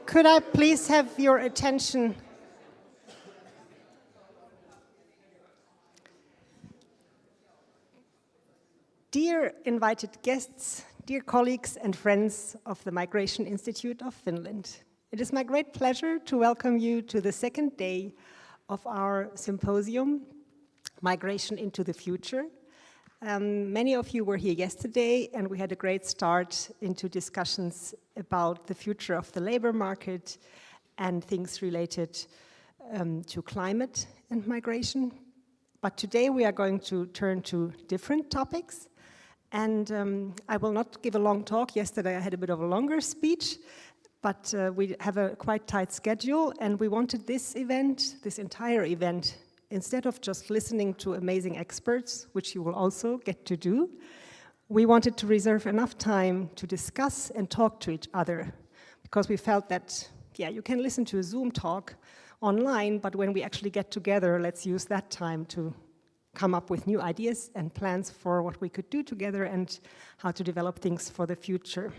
Could I please have your attention? Dear invited guests, dear colleagues and friends of the Migration Institute of Finland, it is my great pleasure to welcome you to the second day of our symposium, Migration into the Future. Many of you were here yesterday, and we had a great start into discussions about the future of the labor market and things related to climate and migration. But today we are going to turn to different topics. And I will not give a long talk. Yesterday I had a bit of a longer speech, but we have a quite tight schedule, and we wanted this event, this entire event, instead of just listening to amazing experts, which you will also get to do, we wanted to reserve enough time to discuss and talk to each other, because we felt that, yeah, you can listen to a Zoom talk online, but when we actually get together, let's use that time to come up with new ideas and plans for what we could do together and how to develop things for the future.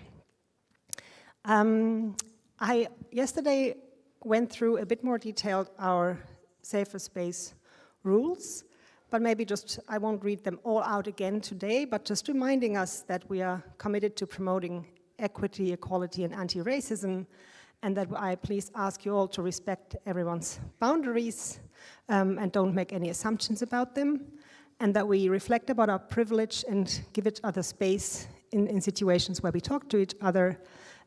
I yesterday went through a bit more detailed our safer space rules, but maybe just, I won't read them all out again today, but just reminding us that we are committed to promoting equity, equality, and anti-racism, and that I please ask you all to respect everyone's boundaries and don't make any assumptions about them, and that we reflect about our privilege and give each other space in situations where we talk to each other,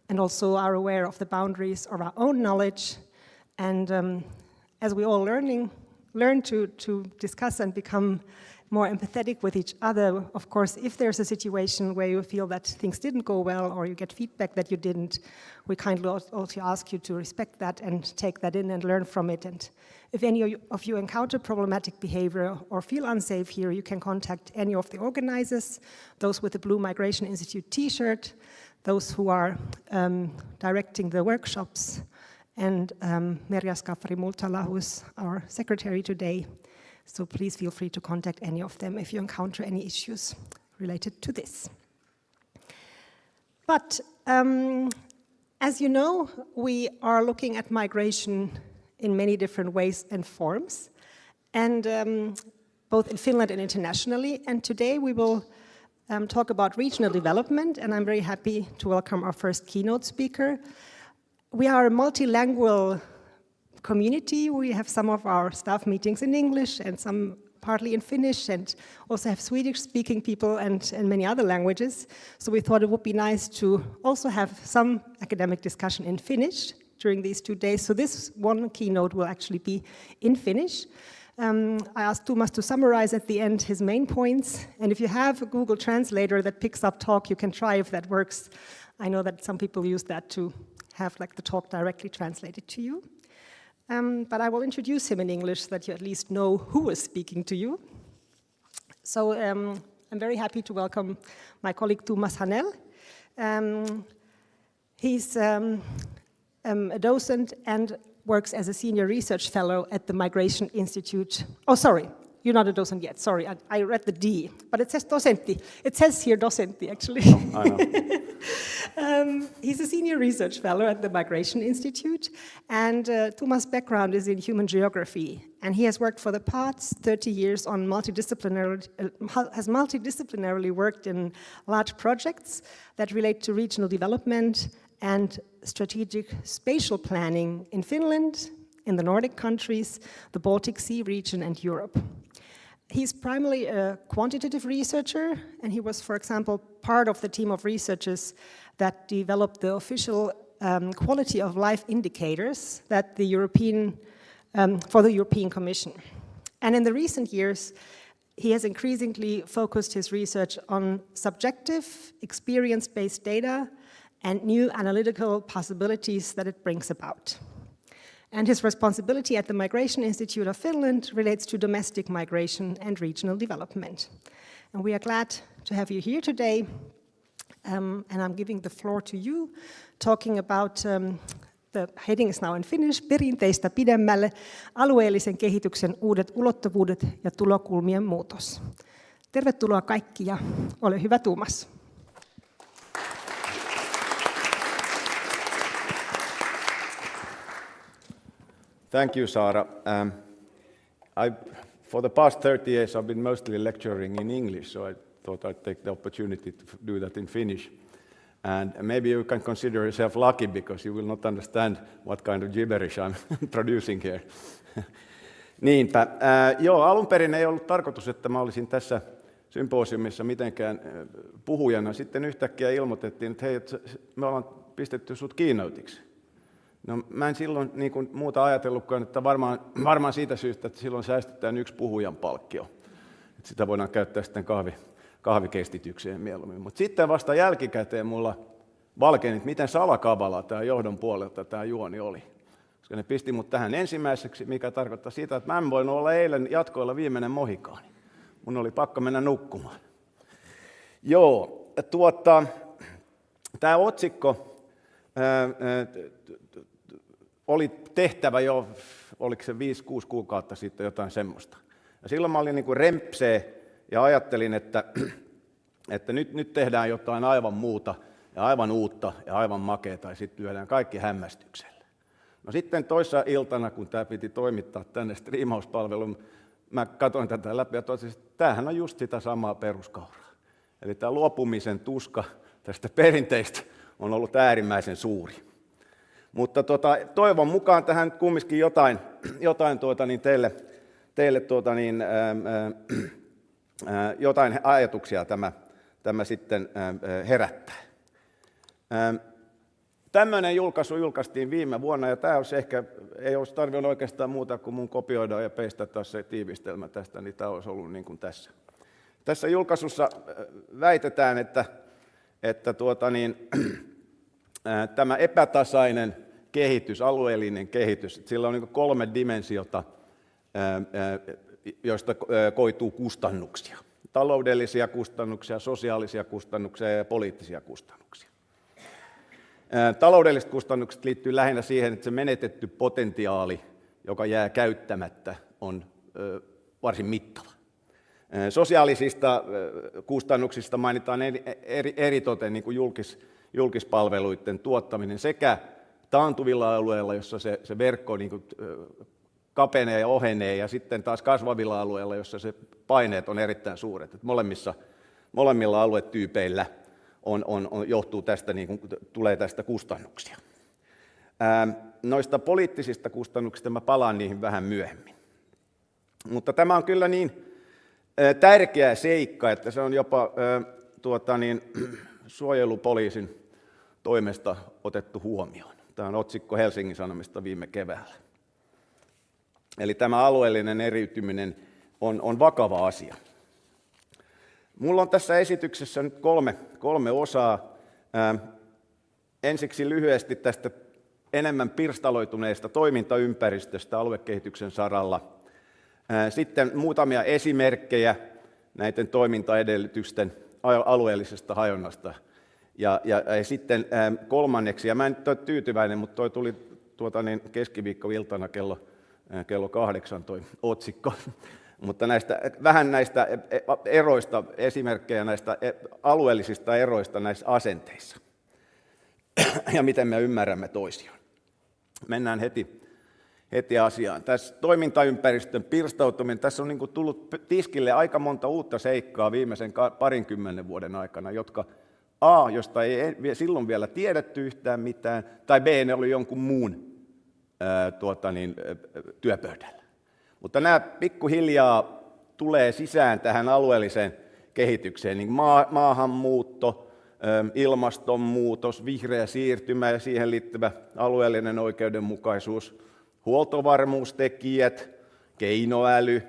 and also are aware of the boundaries of our own knowledge. And as we all learn to discuss and become more empathetic with each other, of course, if there's a situation where you feel that things didn't go well or you get feedback that you didn't, we kindly also ask you to respect that and take that in and learn from it. And if any of you encounter problematic behavior or feel unsafe here, you can contact any of the organizers, those with the Blue Migration Institute t-shirt, those who are directing the workshops, and Merja Skaffari-Multala, who is our secretary today. So please feel free to contact any of them if you encounter any issues related to this. But as you know, we are looking at migration in many different ways and forms, and both in Finland and internationally. And today we will talk about regional development, and I'm very happy to welcome our first keynote speaker. We are a multilingual community. We have some of our staff meetings in English and some partly in Finnish, and also have Swedish-speaking people and many other languages. So we thought it would be nice to also have some academic discussion in Finnish during these 2 days. So this one keynote will actually be in Finnish. I asked Tomas to summarize at the end his main points, and if you have a Google Translator that picks up talk, you can try if that works. I know that some people use that to have like the talk directly translated to you. But I will introduce him in English so that you at least know who is speaking to you. So I'm very happy to welcome my colleague Tomas Hanell. He's a docent and works as a senior research fellow at the Migration Institute. Oh, sorry, you're not a docent yet. Sorry, I read the D, but it says dosentti. It says here dosentti, actually. Oh, I know. He's a senior research fellow at the Migration Institute, and Tomas' background is in human geography, and he has worked for the past 30 years on has multidisciplinarily worked in large projects that relate to regional development and strategic spatial planning in Finland, in the Nordic countries, the Baltic Sea region, and Europe. He's primarily a quantitative researcher, and he was, for example, part of the team of researchers that developed the official quality of life indicators that for the European Commission. And in the recent years, he has increasingly focused his research on subjective, experience-based data and new analytical possibilities that it brings about. And his responsibility at the Migration Institute of Finland relates to domestic migration and regional development. And we are glad to have you here today. And I'm giving the floor to you, talking about, the heading is now in Finnish, Perinteistä, pidemmälle, Alueellisen, kehityksen, uudet, ulottuvuudet ja tulokulmien muutos. Tervetuloa kaikki ja ole hyvä, Tomas. Thank you, Sara. For the past 30 years, I've been mostly lecturing in English, so I thought I'd take the opportunity to do that in Finnish. And maybe you can consider yourself lucky, because you will not understand what kind of gibberish I'm producing here. Niinpä. Alun perin ei ollut tarkoitus, että mä olisin tässä symposiumissa mitenkään puhujana. Sitten yhtäkkiä ilmoitettiin, että hei, me ollaan pistetty sut keynoteiksi. No mä en silloin niin kuin muuta ajatellutkaan, että varmaan siitä syystä, että silloin säästetään yksi puhujan palkkio. Että sitä voidaan käyttää sitten kahvikestitykseen mieluummin. Mutta sitten vasta jälkikäteen mulla valkeni, että miten salakavala tämä johdon puolelta tämä juoni oli. Koska ne pisti mut tähän ensimmäiseksi, mikä tarkoittaa sitä, että mä en voinut olla eilen jatkoilla viimeinen mohikaani. Mun oli pakko mennä nukkumaan. Tämä otsikko oli tehtävä jo, oliko se 5-6 kuukautta sitten, jotain semmoista. Ja silloin mä olin niin kuin rempsee ja ajattelin, että nyt tehdään jotain aivan muuta ja aivan uutta ja aivan makeata, ja sitten lyödään kaikki hämmästyksellä. No sitten toissa iltana, kun tämä piti toimittaa tänne striimauspalveluun, mä katsoin tätä läpi ja totesin, että tämähän on just sitä samaa peruskauraa. Eli tämä luopumisen tuska tästä perinteistä on ollut äärimmäisen suuri. Mutta toivon mukaan tähän kumminkin jotain jotain ajatuksia tämä sitten herättää. Tämmöinen julkaisu julkaistiin viime vuonna, ja tämä olisi ei olisi tarvinnut oikeastaan muuta kuin mun kopioida ja peistata se tiivistelmä tästä, niin tämä olisi ollut niin kuin tässä. Tässä julkaisussa väitetään, että tämä epätasainen kehitys, alueellinen kehitys, että sillä on niin 3 dimensiota, joista koituu kustannuksia. Taloudellisia kustannuksia, sosiaalisia kustannuksia ja poliittisia kustannuksia. Taloudelliset kustannukset liittyy lähinnä siihen, että se menetetty potentiaali, joka jää käyttämättä, on varsin mittava. Sosiaalisista kustannuksista mainitaan eritoten niin kuin julkispalveluiden tuottaminen sekä taantuvilla alueilla, jossa se verkko niin kuin kapenee ja ohenee, ja sitten taas kasvavilla alueilla, jossa se paineet on erittäin suuret. Että molemmilla aluetyypeillä johtuu tästä, niin kuin, tulee tästä kustannuksia. Noista poliittisista kustannuksista mä palaan niihin vähän myöhemmin. Mutta tämä on kyllä niin tärkeä seikka, että se on jopa suojelupoliisin toimesta otettu huomioon. Tämä on otsikko Helsingin Sanomista viime keväällä. Eli tämä alueellinen eriytyminen on vakava asia. Mulla on tässä esityksessä nyt kolme osaa. Ensiksi lyhyesti tästä enemmän pirstaloituneesta toimintaympäristöstä aluekehityksen saralla. Sitten muutamia esimerkkejä näiden toimintaedellytysten alueellisesta hajonnasta. Ja sitten kolmanneksi, ja mä en nyt ole tyytyväinen, mutta toi tuli keskiviikkoiltana kello 8 toi otsikko. Mutta vähän näistä eroista, esimerkkejä näistä alueellisista eroista näissä asenteissa ja miten me ymmärrämme toisiaan. Mennään heti asiaan. Tässä toimintaympäristön pirstautuminen, tässä on niin kuin tullut tiskille aika monta uutta seikkaa viimeisen 20 vuoden aikana, jotka josta ei silloin vielä tiedetty yhtään mitään, tai B, ne oli jonkun muun työpöydällä. Mutta nämä pikkuhiljaa tulee sisään tähän alueelliseen kehitykseen, niin maahanmuutto, ilmastonmuutos, vihreä siirtymä ja siihen liittyvä alueellinen oikeudenmukaisuus, huoltovarmuustekijät, keinoäly,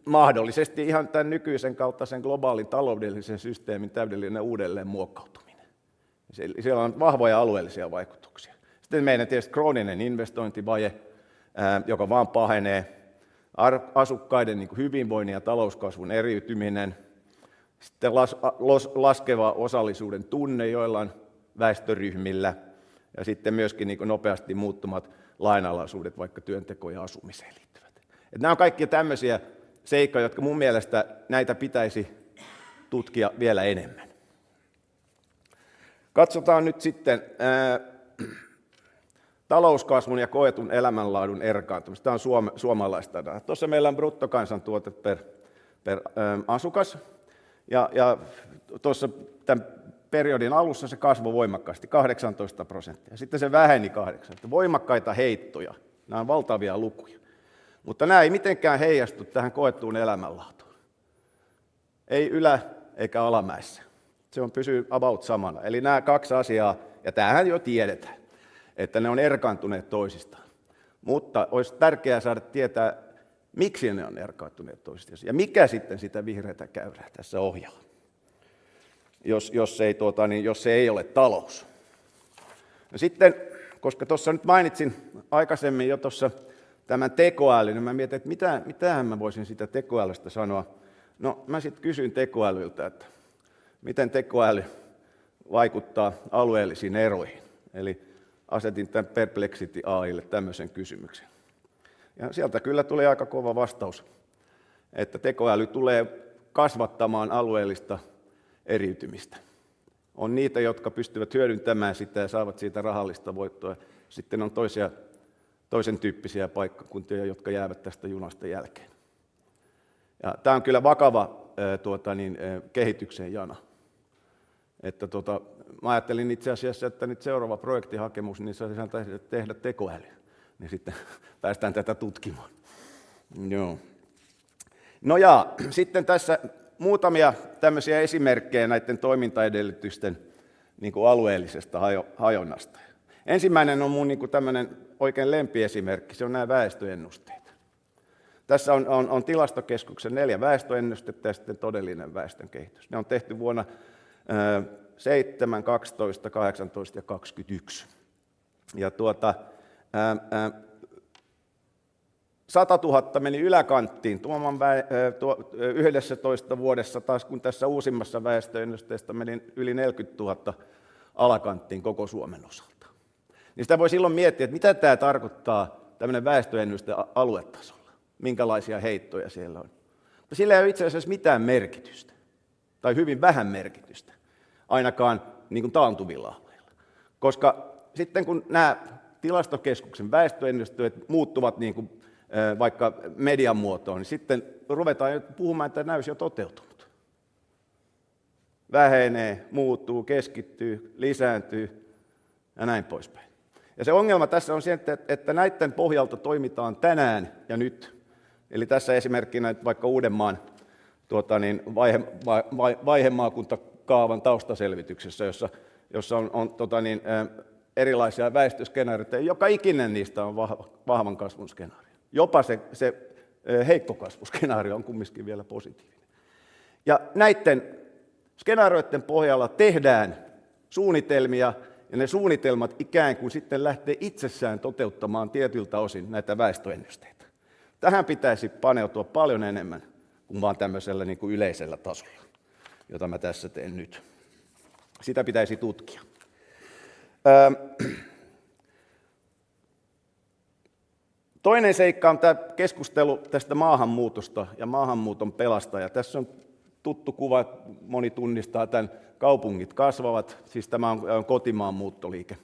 mahdollisesti ihan tämän nykyisen kaltaisen globaalin taloudellisen systeemin täydellinen uudelleen muokkautuminen. Siellä on vahvoja alueellisia vaikutuksia. Sitten meidän tietysti krooninen investointivaje, joka vaan pahenee, asukkaiden niin kuin hyvinvoinnin ja talouskasvun eriytyminen, sitten laskeva osallisuuden tunne joillain väestöryhmillä, ja sitten myöskin niin kuin nopeasti muuttumat lainalaisuudet vaikka työntekoon ja asumiseen liittyvät. Nämä on kaikki tämmöisiä seikkoja, jotka mun mielestä näitä pitäisi tutkia vielä enemmän. Katsotaan nyt sitten talouskasvun ja koetun elämänlaadun erkaantumista. Tämä on suomalaista dataa. Tuossa meillä on bruttokansantuote per asukas, ja tuossa tämän periodin alussa se kasvoi voimakkaasti, 18%. Sitten se väheni 8%. Voimakkaita heittoja. Nämä on valtavia lukuja. Mutta nämä ei mitenkään heijastu tähän koettuun elämänlaatuun. Ei ylä- eikä alamäessä. Se pysyy about samana. Eli nämä kaksi asiaa, ja tämähän jo tiedetään, että ne on erkaantuneet toisistaan. Mutta olisi tärkeää saada tietää, miksi ne on erkaantuneet toisistaan, ja mikä sitten sitä vihreätä käyrää tässä ohjaa, jos se ei ole talous. No sitten, koska tuossa nyt mainitsin aikaisemmin jo tuossa tämän tekoälyn, niin mä mietin, että mitähän mä voisin sitä tekoälystä sanoa. No mä sitten kysyin tekoälyltä, että miten tekoäly vaikuttaa alueellisiin eroihin. Eli asetin tämän Perplexity AIlle tämmöisen kysymyksen. Ja sieltä kyllä tuli aika kova vastaus, että tekoäly tulee kasvattamaan alueellista eriytymistä. On niitä, jotka pystyvät hyödyntämään sitä ja saavat siitä rahallista voittoa. Sitten on toisen tyyppisiä paikkakuntia, jotka jäävät tästä junasta jälkeen. Ja tämä on kyllä vakava kehityksen jana. Että mä ajattelin itse asiassa, että nyt seuraava projektihakemus, niin se saisi tehdä tekoäly. Niin sitten päästään tätä tutkimaan. Joo. No ja sitten tässä muutamia tämmöisiä esimerkkejä näiden toimintaedellytysten niin kuin alueellisesta hajonnasta. Ensimmäinen on mun niin kuin tämmöinen oikein lempiesimerkki, se on nämä väestöennusteet. Tässä on Tilastokeskuksen 4 väestöennustetta ja sitten todellinen väestön kehitys. Ne on tehty vuonna 7, 12, 18 ja 21. Ja 100 000 meni yläkanttiin 11 vuodessa, taas kun tässä uusimmassa väestöennusteessa meni yli 40 000 alakanttiin koko Suomen osalta. Niin sitä voi silloin miettiä, että mitä tämä tarkoittaa tämmöinen väestöennuste aluetasolla, minkälaisia heittoja siellä on. Mutta sillä ei ole itse asiassa mitään merkitystä, tai hyvin vähän merkitystä, ainakaan niin kuin taantuvilla alueilla. Koska sitten kun nämä Tilastokeskuksen väestöennusteet muuttuvat niin kuin vaikka median muotoon, niin sitten ruvetaan puhumaan, että näys jo toteutunut. Vähenee, muuttuu, keskittyy, lisääntyy ja näin poispäin. Ja se ongelma tässä on se, että näiden pohjalta toimitaan tänään ja nyt. Eli tässä esimerkkinä vaikka Uudenmaan vaihemaakuntakaavan taustaselvityksessä, jossa on erilaisia väestöskenaarioita, ja joka ikinen niistä on vahvan kasvun skenaario. Jopa se heikko kasvuskenaario on kumminkin vielä positiivinen. Ja näiden skenaarioiden pohjalla tehdään suunnitelmia, ja ne suunnitelmat ikään kuin sitten lähtee itsessään toteuttamaan tietyltä osin näitä väestöennusteita. Tähän pitäisi paneutua paljon enemmän kuin vaan tämmöisellä niin kuin yleisellä tasolla, jota mä tässä teen nyt. Sitä pitäisi tutkia. Toinen seikka on tämä keskustelu tästä maahanmuutosta ja maahanmuuton pelastaja. Tässä on tuttu kuva, moni tunnistaa tämän, kaupungit kasvavat, siis tämä on kotimaan muuttoliike,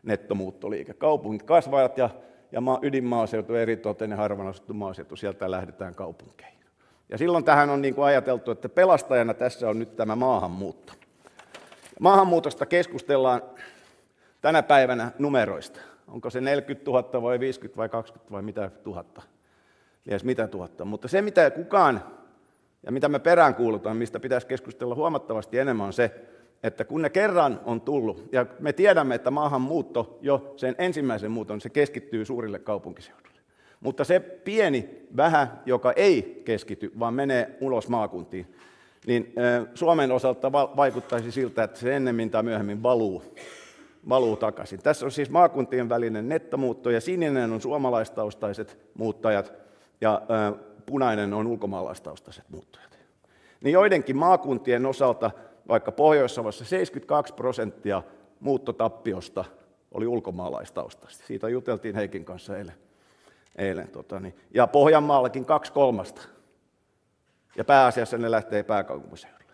nettomuuttoliike. Kaupungit kasvavat ja ydinmaaseutu, eritoten ja harvaan asuttu maaseutu, sieltä lähdetään kaupunkeihin. Ja silloin tähän on niin kuin ajateltu, että pelastajana tässä on nyt tämä maahanmuutto. Maahanmuutosta keskustellaan tänä päivänä numeroista. Onko se 40 000 vai 50 vai 20 vai mitä tuhatta? Lies mitä tuhatta. Mutta se mitä kukaan ja mitä me peräänkuulutaan, mistä pitäisi keskustella huomattavasti enemmän on se, että kun ne kerran on tullut, ja me tiedämme, että maahanmuutto jo sen ensimmäisen muuton, se keskittyy suurille kaupunkiseuduille. Mutta se pieni vähän, joka ei keskity, vaan menee ulos maakuntiin, niin Suomen osalta vaikuttaisi siltä, että se ennemmin tai myöhemmin valuu takaisin. Tässä on siis maakuntien välinen nettomuutto, ja sininen on suomalaistaustaiset muuttajat, ja punainen on ulkomaalaistaustaiset muuttajat. Niin joidenkin maakuntien osalta, vaikka Pohjois-Savossa 72% muuttotappiosta oli ulkomaalaistaustaista. Siitä juteltiin Heikin kanssa eilen. Ja Pohjanmaallakin 2/3. Ja pääasiassa ne lähtee pääkaupunkiseudulle.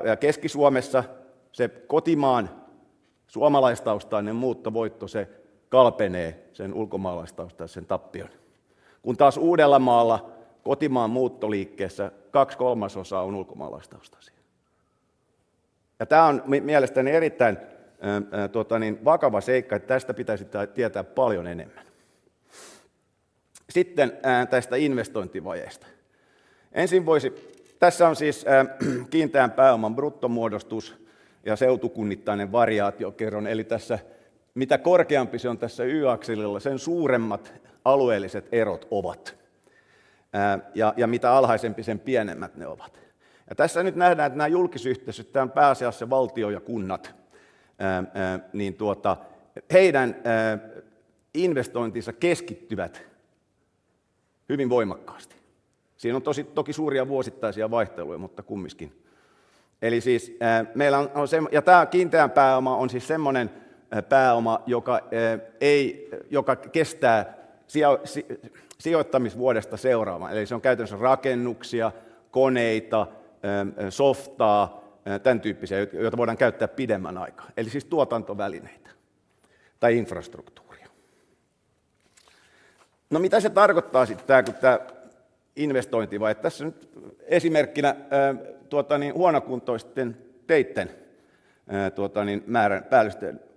Ja Keski-Suomessa se kotimaan suomalaistaustainen muuttovoitto, se kalpenee sen ulkomaalaistaustaisen tappion. Kun taas Uudellamaalla kotimaan muuttoliikkeessä 2/3 on ulkomaalaistaustaisia. Ja tämä on mielestäni erittäin vakava seikka, että tästä pitäisi tietää paljon enemmän. Sitten tästä investointivajeesta. Ensin tässä on siis kiinteän pääoman bruttomuodostus ja seutukunnittainen variaatiokerroin, eli tässä mitä korkeampi se on tässä y-akselilla, sen suuremmat alueelliset erot ovat. Ja mitä alhaisempi, sen pienemmät ne ovat. Ja tässä nyt nähdään, että nämä julkisyhteisöt, tämä on pääasiassa valtio ja kunnat, niin heidän investointinsa keskittyvät hyvin voimakkaasti. Siinä on toki suuria vuosittaisia vaihteluja, mutta kumminkin. Eli siis meillä on ja tämä kiinteän pääoma on siis semmoinen pääoma, joka kestää sijoittamisvuodesta seuraavaan. Eli se on käytännössä rakennuksia, koneita, softaa, tämän tyyppisiä, joita voidaan käyttää pidemmän aikaa. Eli siis tuotantovälineitä tai infrastruktuuria. No mitä se tarkoittaa sitten tämä investointi, vai tässä nyt esimerkkinä huonokuntoisten teitten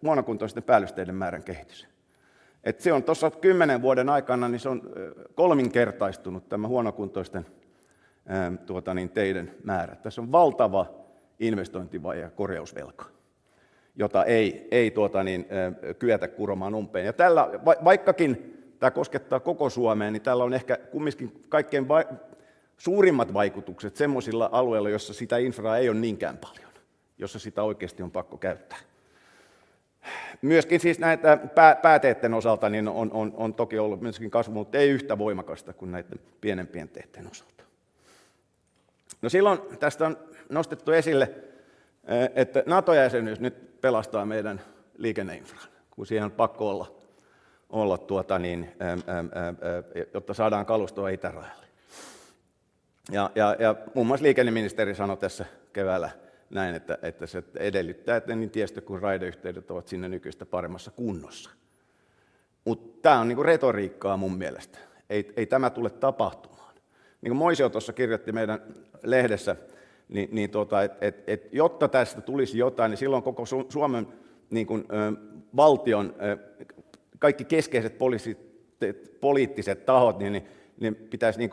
huonokuntoisten päällysteiden määrän kehitys. Et se on tuossa 10 vuoden aikana, niin se on kolminkertaistunut tämä huonokuntoisten teiden määrä. Tässä on valtava investointivaje ja korjausvelka, jota ei kyetä kuromaan umpeen. Ja tällä, vaikkakin tämä koskettaa koko Suomea, niin tällä on ehkä kumminkin kaikkein suurimmat vaikutukset semmoisilla alueilla, jossa sitä infraa ei ole niinkään paljon, jossa sitä oikeasti on pakko käyttää. Myöskin siis näitä pääteiden osalta niin on toki ollut myöskin kasvu, mutta ei yhtä voimakasta kuin näiden pienempien teiden osalta. No silloin tästä on nostettu esille, että NATO-jäsenyys nyt pelastaa meidän liikenneinfran, kun siihen on pakko olla jotta saadaan kalustoa itärajalle. Ja muun muassa liikenneministeri sanoi tässä keväällä näin, että se edellyttää, että niin tiestö kuin raideyhteydet ovat sinne nykyistä paremmassa kunnossa. Mutta tämä on niinku retoriikkaa mun mielestä. Ei tämä tule tapahtumaan. Niin kuin Moisio tuossa kirjoitti meidän lehdessä, että jotta tästä tulisi jotain, niin silloin koko Suomen valtion kaikki keskeiset poliittiset tahot, niin pitäisi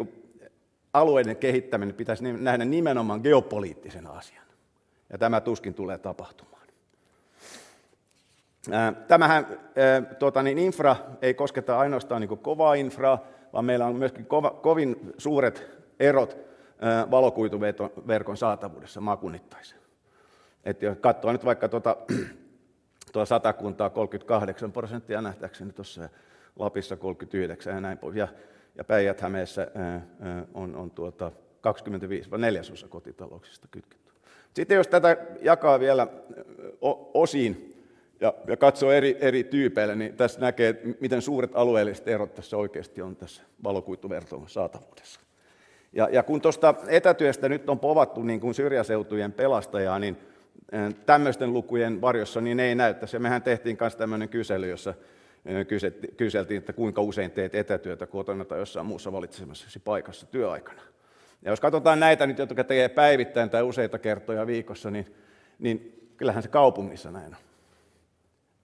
alueiden kehittäminen pitäisi nähdä nimenomaan geopoliittisena asiana. Ja tämä tuskin tulee tapahtumaan. Tämähän infra ei kosketa ainoastaan kovaa infraa, vaan meillä on myöskin kovin suuret erot valokuituverkon saatavuudessa maakunnittaisen. Että jos katsoo nyt vaikka tuo Satakuntaa 38% nähtääkseni tuossa, ja Lapissa 39% ja näin pois. Ja Päijät-Hämeessä on 25/4 kotitalouksista kytketty. Sitten jos tätä jakaa vielä osiin ja katsoo eri tyypeillä, niin tässä näkee, miten suuret alueelliset erot tässä oikeasti on tässä valokuituverkon saatavuudessa. Ja kun tuosta etätyöstä nyt on povattu niin kuin syrjäseutujen pelastajaa, niin tämmöisten lukujen varjossa niin ei näy. Mehän tehtiin myös tämmöinen kysely, jossa kyseltiin, että kuinka usein teet etätyötä kotona tai jossain muussa valitsemassasi paikassa työaikana. Ja jos katsotaan näitä nyt, jotka tekee päivittäin tai useita kertoja viikossa, niin kyllähän se kaupungissa näin on.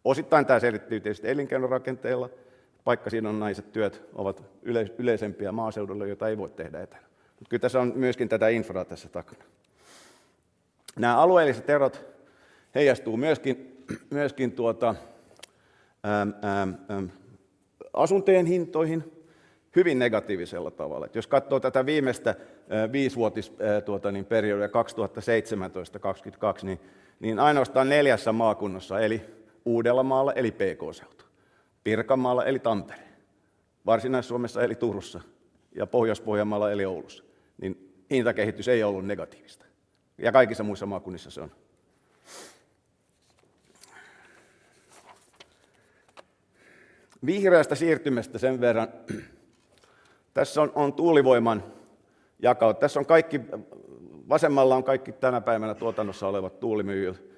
Osittain tämä selittyy tietysti elinkeinorakenteella. Paikkasidonnaiset työt ovat yleisempiä maaseudulla, joita ei voi tehdä etänä. Mutta kyllä tässä on myöskin tätä infraa tässä takana. Nämä alueelliset erot heijastuu myöskin asuntojen hintoihin hyvin negatiivisella tavalla. Et jos katsoo tätä viimeistä 5-vuotisperiodia 2017-2022, niin ainoastaan 4 maakunnassa, eli Uudellamaalla, eli PK-seutu, Pirkanmaalla, eli Tampere, Varsinais-Suomessa, eli Turussa, ja Pohjois-Pohjanmaalla, eli Oulussa, niin hintakehitys ei ollut negatiivista. Ja kaikissa muissa maakunnissa se on. Vihreästä siirtymästä sen verran. Tässä on tuulivoiman jakaut. Tässä on vasemmalla on kaikki tänä päivänä tuotannossa olevat tuulimyllyt,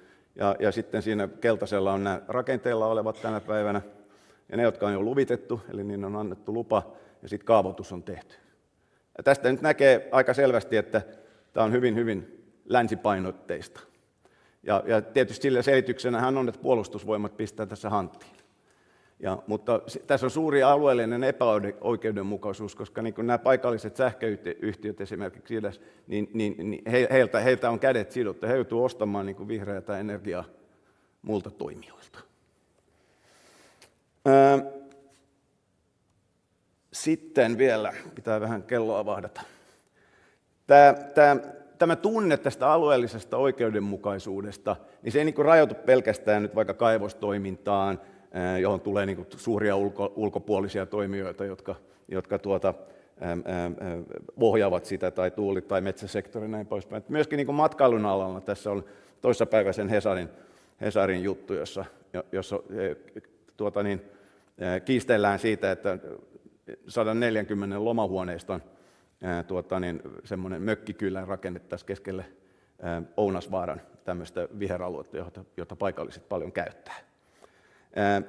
ja sitten siinä keltaisella on nämä rakenteilla olevat tänä päivänä, ja ne, jotka on jo luvitettu, eli niin on annettu lupa, ja sitten kaavoitus on tehty. Ja tästä nyt näkee aika selvästi, että tämä on hyvin, hyvin länsipainotteista. Ja tietysti sillä selityksenähän on, että puolustusvoimat pistää tässä hanttiin. Mutta tässä on suuri alueellinen epäoikeudenmukaisuus, koska niin kuin nämä paikalliset sähköyhtiöt esimerkiksi niin heiltä on kädet sidottu. He joutuu ostamaan niin kuin vihreätä energiaa muilta toimijoilta. Sitten vielä, pitää vähän kelloa vahdata. Tämä tunne tästä alueellisesta oikeudenmukaisuudesta, niin se ei niin kuin rajoitu pelkästään nyt vaikka kaivostoimintaan, johon tulee niin kuin suuria ulkopuolisia toimijoita, jotka ohjaavat sitä, tai tuuli- tai metsäsektori näin poispäin. Myöskin niin kuin matkailun alalla tässä on toissapäiväisen Hesarin juttu, jossa kiistellään siitä, että 140 lomahuoneiston semmoinen mökkikylä rakennettaisiin keskelle Ounasvaaran tämmöistä viheraluetta, jota paikalliset paljon käyttää.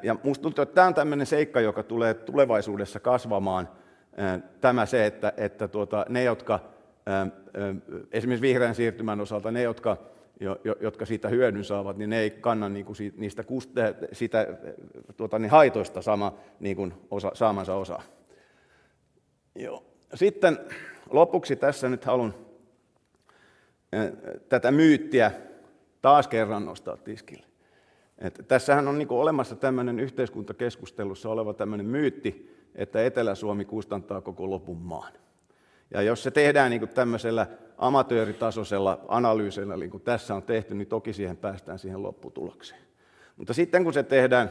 Ja musta tuntuu, että tämä on tämmöinen seikka, joka tulee tulevaisuudessa kasvamaan. Tämä se, että ne, jotka esimerkiksi vihreän siirtymän osalta, ne, jotka siitä hyödyn saavat, niin ne ei kanna niistä haitoista niin kuin saamansa osaa. Joo. Sitten lopuksi tässä nyt haluan tätä myyttiä taas kerran nostaa tiskille. Että tässähän on niin kuin olemassa tämmöinen yhteiskuntakeskustelussa oleva tämmöinen myytti, että Etelä-Suomi kustantaa koko lopun maan. Ja jos se tehdään niin kuin tämmöisellä amatööritasoisella analyysillä, niin kuin tässä on tehty, niin toki siihen päästään siihen lopputulokseen. Mutta sitten kun se tehdään,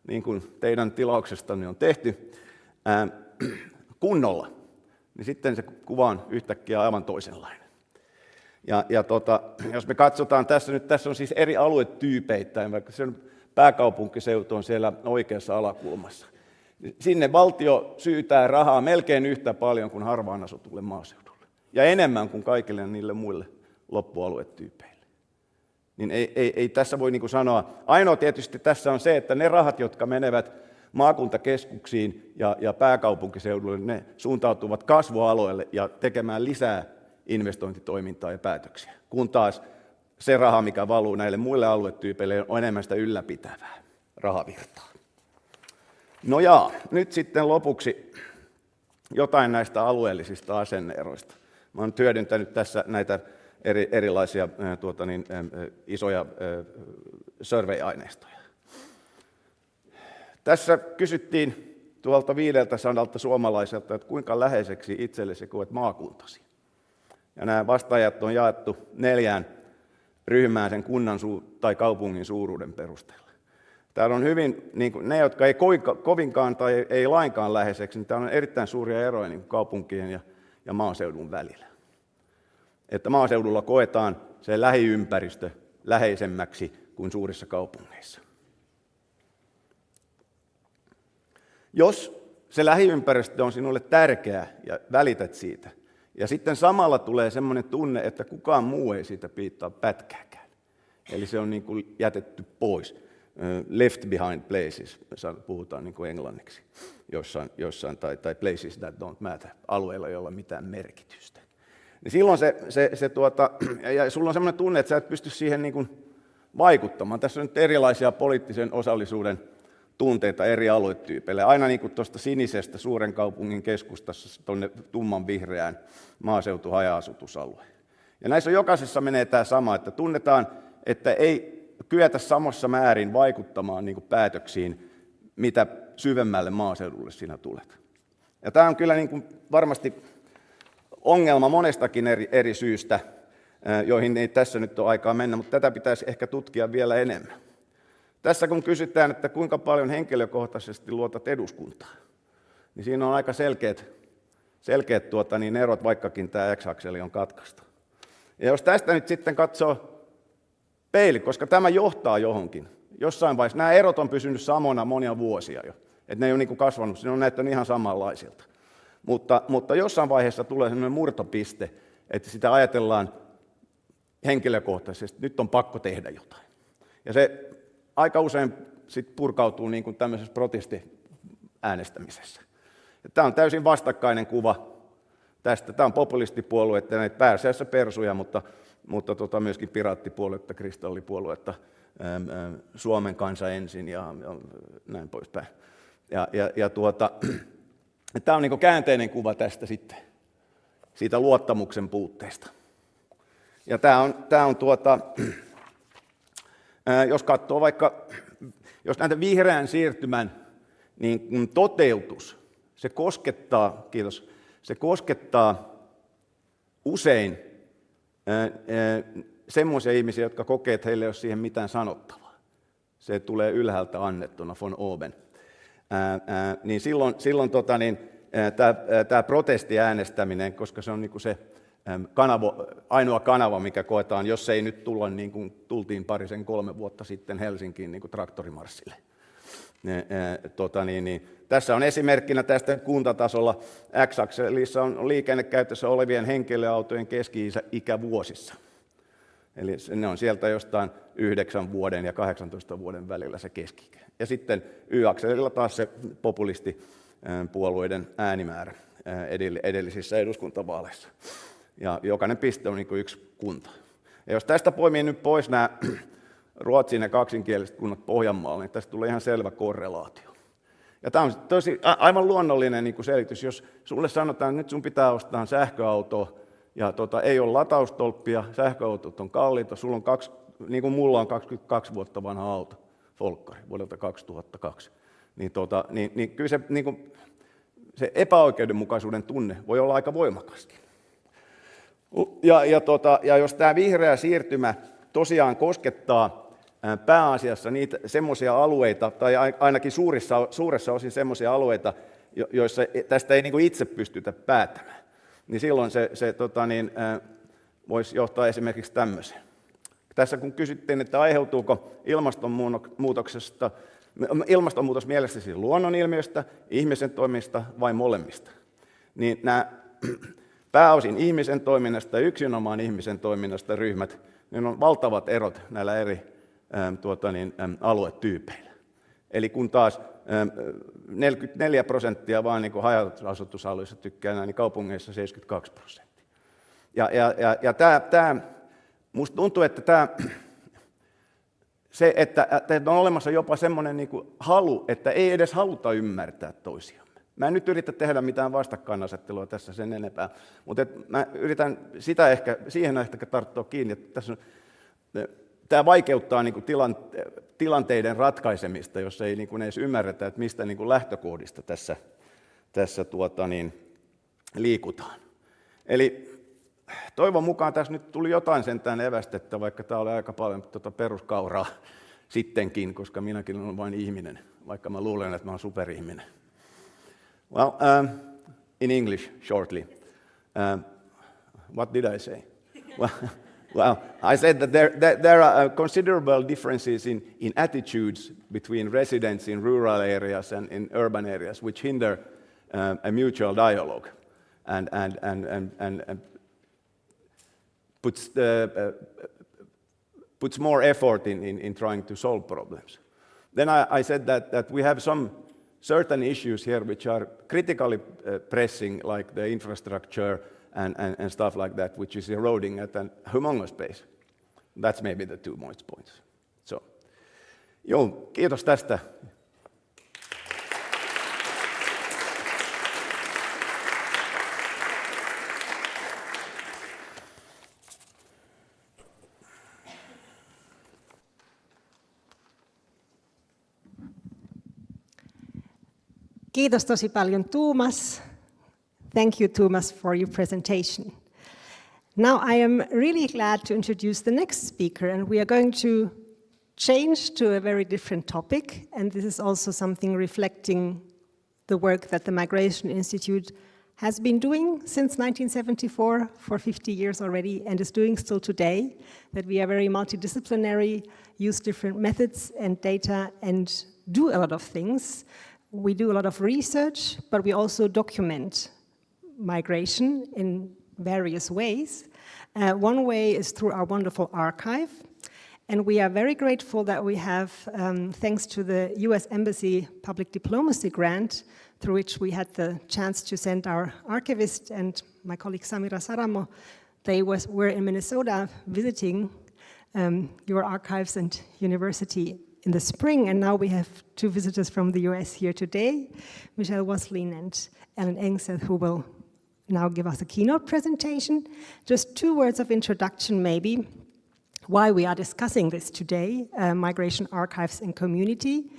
niin kuin teidän tilauksestanne on tehty, kunnolla, niin sitten se kuva on yhtäkkiä aivan toisenlainen. Jos me katsotaan tässä on siis eri aluetyypeittäin, vaikka se pääkaupunkiseutu on siellä oikeassa alakulmassa. Sinne valtio syytää rahaa melkein yhtä paljon kuin harvaan asutulle maaseudulle, ja enemmän kuin kaikille niille muille loppualuetyypeille. Niin ei tässä voi niin kuin sanoa. Ainoa tietysti tässä on se, että ne rahat, jotka menevät maakuntakeskuksiin ja pääkaupunkiseudulle, ne suuntautuvat kasvualueelle ja tekemään lisää investointitoimintaa ja päätöksiä, kun taas se raha, mikä valuu näille muille aluetyypeille, on enemmän sitä ylläpitävää rahavirtaa. No nyt sitten lopuksi jotain näistä alueellisista asenneeroista. Mä olen hyödyntänyt tässä näitä erilaisia isoja survey-aineistoja. Tässä kysyttiin tuolta 500 suomalaiselta, että kuinka läheiseksi itsellesi koet maakuntasi. Ja nämä vastaajat on jaettu 4 ryhmään sen kunnan tai kaupungin suuruuden perusteella. Täällä on hyvin, niin kuin ne, jotka ei kovinkaan tai ei lainkaan läheiseksi, niin täällä on erittäin suuria eroja niin kaupunkien ja maaseudun välillä. Että maaseudulla koetaan se lähiympäristö läheisemmäksi kuin suurissa kaupungeissa. Jos se lähiympäristö on sinulle tärkeä ja välität siitä, ja sitten samalla tulee semmoinen tunne, että kukaan muu ei siitä piittaa pätkääkään. Eli se on niin kuin jätetty pois. Left behind places, puhutaan niin kuin englanniksi, jossain tai places that don't matter, alueilla, joilla ei ole mitään merkitystä. Niin silloin ja sulla on semmoinen tunne, että sä et pysty siihen niin kuin vaikuttamaan. Tässä on nyt erilaisia poliittisen osallisuuden tunteita eri aluetyypeille. Aina niin kuin tuosta sinisestä suuren kaupungin keskustassa tuonne tumman vihreään maaseutu haja-asutusalue. Ja näissä jokaisessa menee tämä sama, että tunnetaan, että ei kyetä samassa määrin vaikuttamaan niin kuin päätöksiin, mitä syvemmälle maaseudulle sinä tulet. Ja tämä on kyllä niin kuin varmasti ongelma monestakin eri syystä, joihin ei tässä nyt ole aikaa mennä, mutta tätä pitäisi ehkä tutkia vielä enemmän. Tässä kun kysytään, että kuinka paljon henkilökohtaisesti luotat eduskuntaan, niin siinä on aika selkeät erot, vaikkakin tämä X-akseli on katkaistu. Ja jos tästä nyt sitten katsoo peili, koska tämä johtaa johonkin, jossain vaiheessa, nämä erot on pysynyt samana monia vuosia jo, että ne ei ole niin kuin kasvanut, ne on näyttänyt ihan samanlaisilta. Mutta jossain vaiheessa tulee sellainen murtopiste, että sitä ajatellaan henkilökohtaisesti, nyt on pakko tehdä jotain. Ja se aika usein sit purkautuu niin kuin tämmöisessä protestiäänestämisessä. Tämä on täysin vastakkainen kuva tästä. Tämä on populistipuolueita, näitä pääasiassa persuja, mutta myöskin piraattipuoluetta, kristallipuoluetta, Suomen kansa ensin ja näin poispäin. Tämä on niin kuin käänteinen kuva tästä sitten, siitä luottamuksen puutteesta. Ja jos katsoo vaikka, jos näitä vihreän siirtymän niin toteutus, se koskettaa usein semmoisia ihmisiä, jotka kokee, että heillä ei ole siihen mitään sanottavaa. Se tulee ylhäältä annettuna, von oben. Niin silloin tämä protestiäänestäminen, koska se on niin kuin se ainoa kanava, mikä koetaan, jos ei nyt tulla niin kuin tultiin 3 vuotta sitten Helsinkiin niin kuin traktorimarssille. Tässä on esimerkkinä tästä kuntatasolla X-akselissa on liikennekäytössä olevien henkilöautojen keski-ikä vuosissa. Eli ne on sieltä jostain 9 vuoden ja 18 vuoden välillä se keski-ikä. Ja sitten Y-akselilla taas se populistipuolueiden äänimäärä edellisissä eduskuntavaaleissa. Ja jokainen piste on niin kuin yksi kunta. Ja jos tästä poimii nyt pois nämä Ruotsin ja kaksinkieliset kunnat Pohjanmaalla, niin tästä tulee ihan selvä korrelaatio. Ja tämä on aivan luonnollinen niin kuin selitys. Jos sulle sanotaan, että nyt sun pitää ostaa sähköauto ja ei ole lataustolppia, sähköautot on kalliita, sulla on niin kuin mulla on 22 vuotta vanha auto, folkkari, vuodelta 2002, niin kyllä se, niin kuin, se epäoikeudenmukaisuuden tunne voi olla aika voimakaskin. Ja jos tämä vihreä siirtymä tosiaan koskettaa pääasiassa niitä semmoisia alueita, tai ainakin suuressa osin semmoisia alueita, joissa tästä ei niin kuin itse pystytä päättämään, niin silloin se voisi johtaa esimerkiksi tämmöiseen. Tässä kun kysyttiin, että aiheutuuko ilmastonmuutos mielestäsi luonnonilmiöstä, ihmisen toimista vai molemmista, niin nämä pääosin ihmisen toiminnasta ja yksinomaan ihmisen toiminnasta ryhmät, niin on valtavat erot näillä eri aluetyypeillä. Eli kun taas 44% vaan niin haja-asutusalueissa tykkää, niin kaupungeissa 72%. Ja musta tuntuu, että on olemassa jopa semmoinen niin kuin halu, että ei edes haluta ymmärtää toisiamme. Mä en nyt yritä tehdä mitään vastakkainasettelua tässä sen enempää, mutta mä yritän siihen ehkä tarttua kiinni, että tämä vaikeuttaa niin kuin tilanteiden ratkaisemista, jos ei niin kuin edes ymmärretä, että mistä niin kuin lähtökohdista tässä liikutaan. Eli toivon mukaan tässä nyt tuli jotain sentään evästettä, vaikka tämä oli aika paljon peruskauraa sittenkin, koska minäkin olen vain ihminen, vaikka mä luulen, että mä olen superihminen. Well, in English, shortly. What did I say? Well, I said that there are considerable differences in attitudes between residents in rural areas and in urban areas, which hinder a mutual dialogue and puts more effort in trying to solve problems. Then I said that we have some certain issues here which are critically pressing, like the infrastructure and stuff like that, which is eroding at a humongous pace. That's maybe the 2 most points. So, kiitos tästä. Kiitos tosi paljon, Tomas. Thank you, Tomas, for your presentation. Now I am really glad to introduce the next speaker, and we are going to change to a very different topic, and this is also something reflecting the work that the Migration Institute has been doing since 1974 for 50 years already, and is doing still today, that we are very multidisciplinary, use different methods and data, and do a lot of things. We do a lot of research, but we also document migration in various ways. One way is through our wonderful archive, And we are very grateful that we have, thanks to the US Embassy Public Diplomacy Grant, through which we had the chance to send our archivist and my colleague Samira Saramo, they were in Minnesota visiting your archives and university in the spring, and now we have two visitors from the US here today, Michelle Waslin and Ellen Engseth, who will now give us a keynote presentation. Just 2 words of introduction maybe, why we are discussing this today, Migration Archives and Community.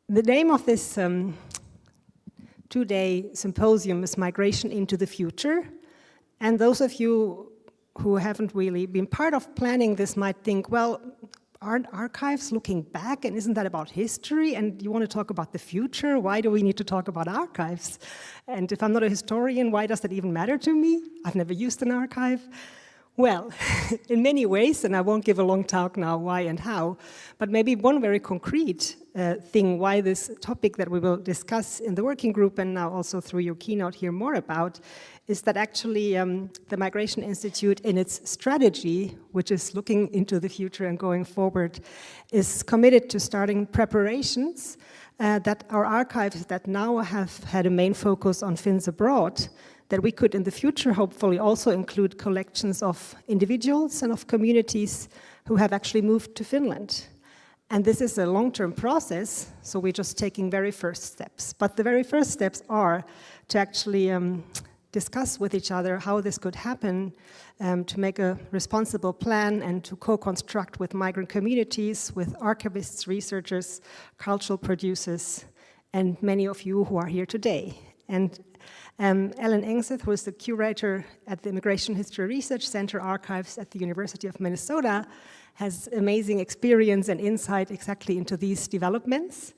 The name of this 2-day symposium is Migration into the Future, and those of you who haven't really been part of planning this might think, well, aren't archives looking back, and isn't that about history, and you want to talk about the future? Why do we need to talk about archives? And if I'm not a historian, why does that even matter to me? I've never used an archive. Well, in many ways, and I won't give a long talk now why and how, but maybe one very concrete thing why this topic that we will discuss in the working group and now also through your keynote hear more about is that actually the Migration Institute in its strategy, which is looking into the future and going forward, is committed to starting preparations that our archives that now have had a main focus on Finns abroad, that we could in the future hopefully also include collections of individuals and of communities who have actually moved to Finland. And this is a long-term process, so we're just taking very first steps. But the very first steps are to actually discuss with each other how this could happen, to make a responsible plan and to co-construct with migrant communities, with archivists, researchers, cultural producers, and many of you who are here today. And Ellen Engseth, who is the curator at the Immigration History Research Center Archives at the University of Minnesota, has amazing experience and insight exactly into these developments.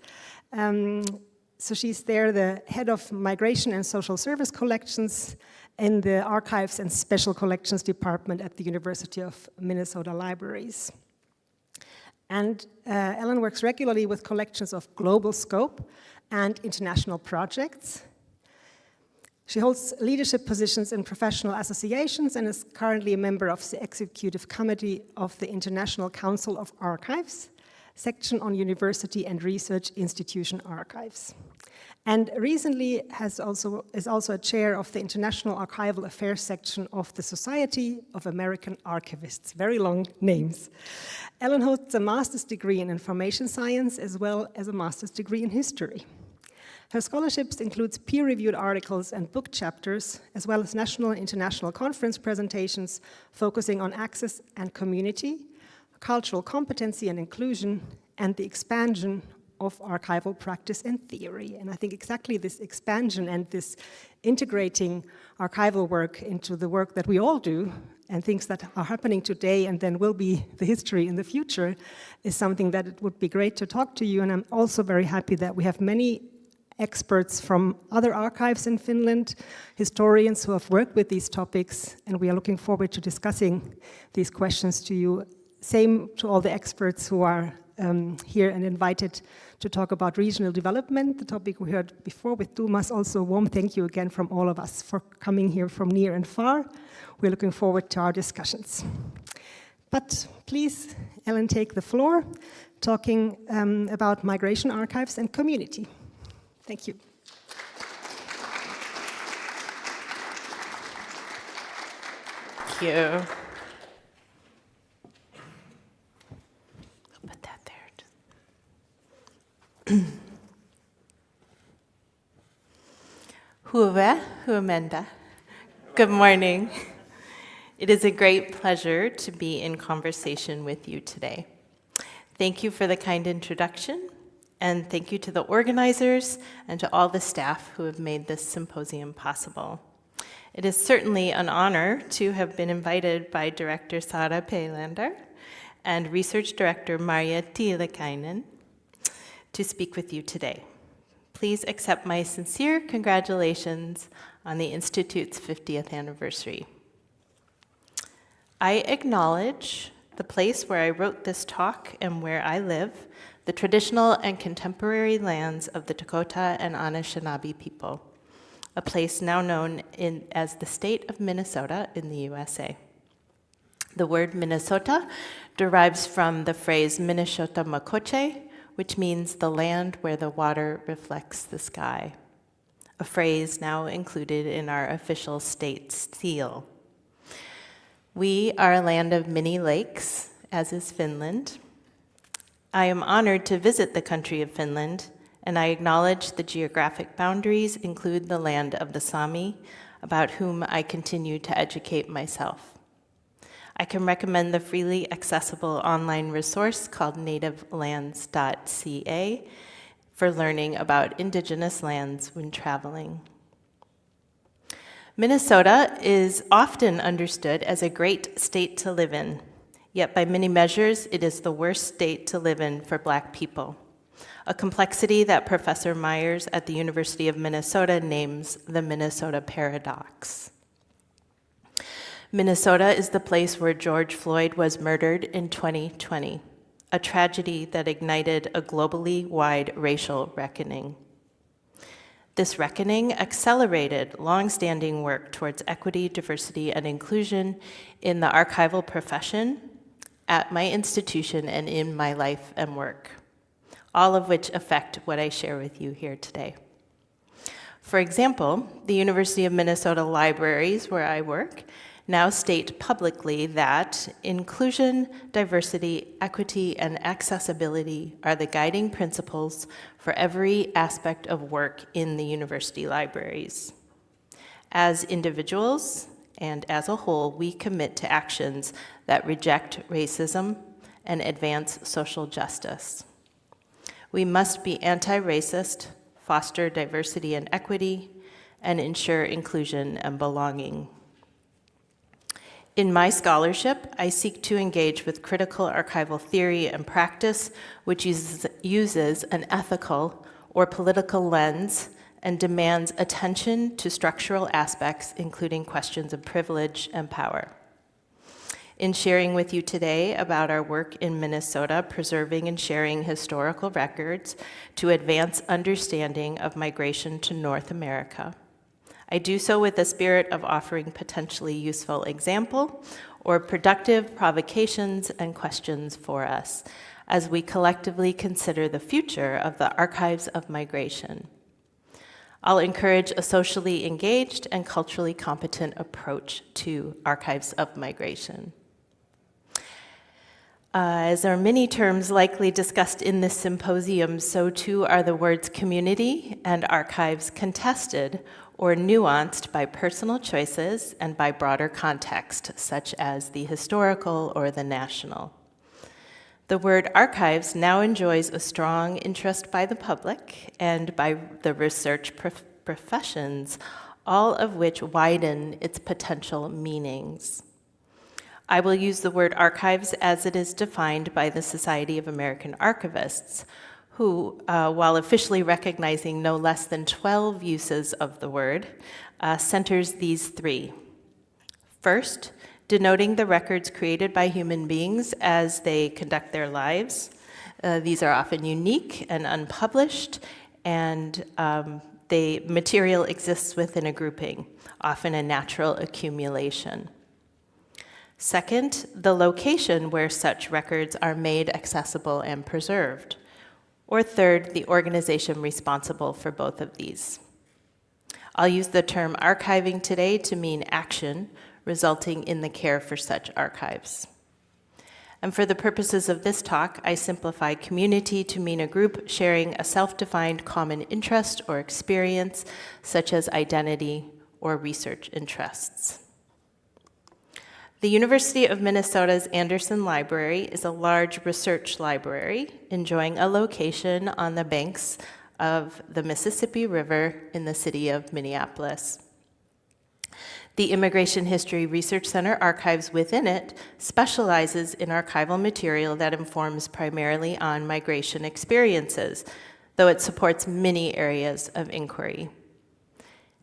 So she's there, the head of Migration and Social Service Collections in the Archives and Special Collections Department at the University of Minnesota Libraries. And Ellen works regularly with collections of global scope and international projects. She holds leadership positions in professional associations and is currently a member of the Executive Committee of the International Council of Archives, section on University and Research Institution Archives. And recently is also a chair of the International Archival Affairs section of the Society of American Archivists. Very long names. Ellen holds a master's degree in information science as well as a master's degree in history. Her scholarships includes peer-reviewed articles and book chapters, as well as national and international conference presentations focusing on access and community, cultural competency and inclusion, and the expansion of archival practice and theory. And I think exactly this expansion and this integrating archival work into the work that we all do and things that are happening today and then will be the history in the future is something that it would be great to talk to you. And I'm also very happy that we have many experts from other archives in Finland, historians who have worked with these topics, and we are looking forward to discussing these questions to you. Same to all the experts who are here and invited to talk about regional development, the topic we heard before with Tomas. Also, a warm thank you again from all of us for coming here from near and far. We're looking forward to our discussions. But please, Ellen, take the floor, talking about migration archives and community. Thank you. Thank you. I'll put that there. Huomenta. Good morning. It is a great pleasure to be in conversation with you today. Thank you for the kind introduction, and thank you to the organizers and to all the staff who have made this symposium possible. It is certainly an honor to have been invited by Director Sara Peilander and Research Director Marja Tiilikainen to speak with you today. Please accept my sincere congratulations on the Institute's 50th anniversary. I acknowledge the place where I wrote this talk and where I live, the traditional and contemporary lands of the Dakota and Anishinaabe people, a place now known as the state of Minnesota in the USA. The word Minnesota derives from the phrase Minnesota Makoche, which means the land where the water reflects the sky, a phrase now included in our official state seal. We are a land of many lakes, as is Finland. I am honored to visit the country of Finland, and I acknowledge the geographic boundaries include the land of the Sami, about whom I continue to educate myself. I can recommend the freely accessible online resource called nativelands.ca for learning about Indigenous lands when traveling. Minnesota is often understood as a great state to live in, yet by many measures, it is the worst state to live in for Black people, a complexity that Professor Myers at the University of Minnesota names the Minnesota paradox. Minnesota is the place where George Floyd was murdered in 2020, a tragedy that ignited a globally wide racial reckoning. This reckoning accelerated long-standing work towards equity, diversity, and inclusion in the archival profession, at my institution, and in my life and work, all of which affect what I share with you here today. For example, the University of Minnesota libraries, where I work, now state publicly that inclusion, diversity, equity, and accessibility are the guiding principles for every aspect of work in the university libraries. As individuals and as a whole, we commit to actions that reject racism and advance social justice. We must be anti-racist, foster diversity and equity, and ensure inclusion and belonging. In my scholarship, I seek to engage with critical archival theory and practice, which uses an ethical or political lens and demands attention to structural aspects, including questions of privilege and power. In sharing with you today about our work in Minnesota, preserving and sharing historical records to advance understanding of migration to North America, I do so with the spirit of offering potentially useful example or productive provocations and questions for us as we collectively consider the future of the archives of migration. I'll encourage a socially engaged and culturally competent approach to archives of migration. As there are many terms likely discussed in this symposium, so too are the words community and archives contested or nuanced by personal choices and by broader context, such as the historical or the national. The word archives now enjoys a strong interest by the public and by the research professions, all of which widen its potential meanings. I will use the word archives as it is defined by the Society of American Archivists, who, while officially recognizing no less than 12 uses of the word, centers these three. First, denoting the records created by human beings as they conduct their lives. These are often unique and unpublished, and the material exists within a grouping, often a natural accumulation. Second, the location where such records are made accessible and preserved. Or third, the organization responsible for both of these. I'll use the term archiving today to mean action resulting in the care for such archives. And for the purposes of this talk, I simplify community to mean a group sharing a self-defined common interest or experience, such as identity or research interests. The University of Minnesota's Anderson Library is a large research library enjoying a location on the banks of the Mississippi River in the city of Minneapolis. The Immigration History Research Center archives within it specializes in archival material that informs primarily on migration experiences, though it supports many areas of inquiry.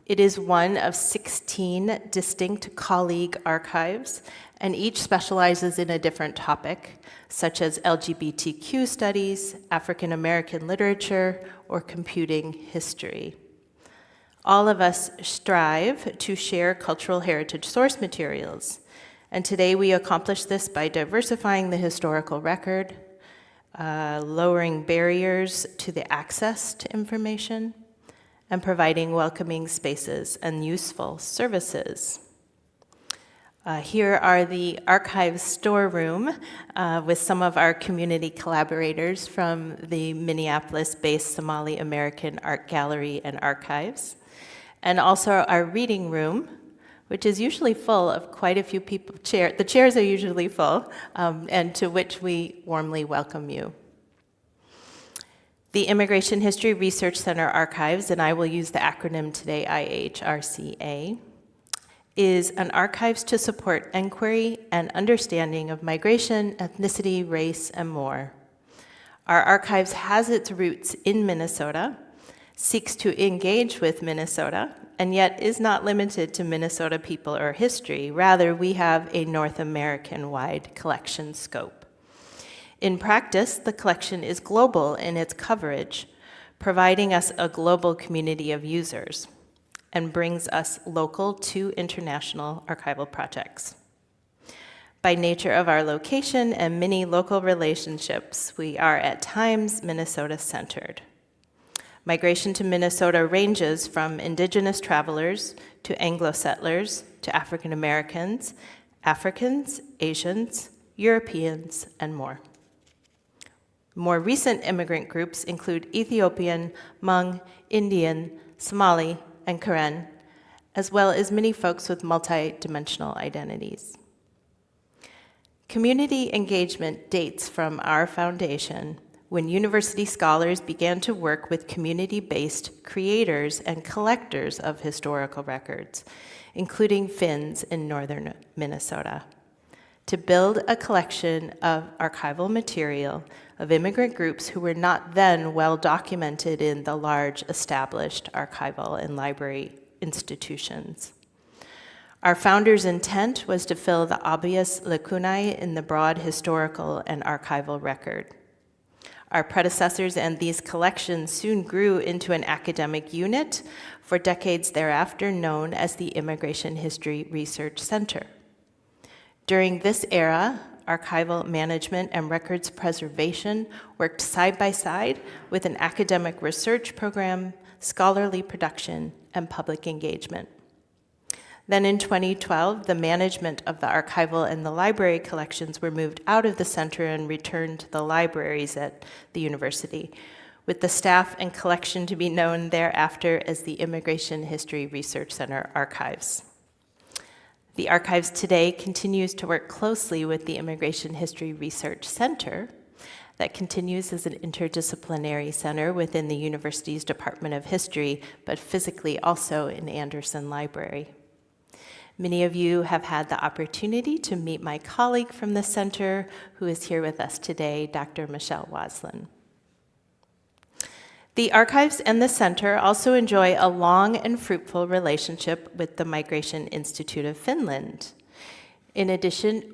It is one of 16 distinct colleague archives, and each specializes in a different topic, such as LGBTQ studies, African American literature, or computing history. All of us strive to share cultural heritage source materials, And today we accomplish this by diversifying the historical record, lowering barriers to the access to information, and providing welcoming spaces and useful services. Here are the archive storeroom with some of our community collaborators from the Minneapolis-based Somali American Art Gallery and Archives, and also our reading room, which is usually full of quite a few people. The chairs are usually full, and to which we warmly welcome you. The Immigration History Research Center Archives, and I will use the acronym today, IHRCA, is an archives to support inquiry and understanding of migration, ethnicity, race, and more. Our archives has its roots in Minnesota, seeks to engage with Minnesota, and yet is not limited to Minnesota people or history. Rather, we have a North American-wide collection scope. In practice, the collection is global in its coverage, providing us a global community of users, and brings us local to international archival projects. By nature of our location and many local relationships, we are at times Minnesota-centered. Migration to Minnesota ranges from indigenous travelers to Anglo settlers to African Americans, Africans, Asians, Europeans, and more. More recent immigrant groups include Ethiopian, Hmong, Indian, Somali, and Karen, as well as many folks with multi-dimensional identities. Community engagement dates from our foundation when university scholars began to work with community-based creators and collectors of historical records, including Finns in northern Minnesota, to build a collection of archival material of immigrant groups who were not then well documented in the large established archival and library institutions. Our founders' intent was to fill the obvious lacunae in the broad historical and archival record. Our predecessors and these collections soon grew into an academic unit for decades thereafter known as the Immigration History Research Center. During this era, archival management and records preservation worked side by side with an academic research program, scholarly production, and public engagement. Then in 2012, the management of the archival and the library collections were moved out of the center and returned to the libraries at the university, with the staff and collection to be known thereafter as the Immigration History Research Center Archives. The Archives today continues to work closely with the Immigration History Research Center that continues as an interdisciplinary center within the university's Department of History, but physically also in Anderson Library. Many of you have had the opportunity to meet my colleague from the center who is here with us today, Dr. Michelle Waslin. The Archives and the Center also enjoy a long and fruitful relationship with the Migration Institute of Finland. In addition,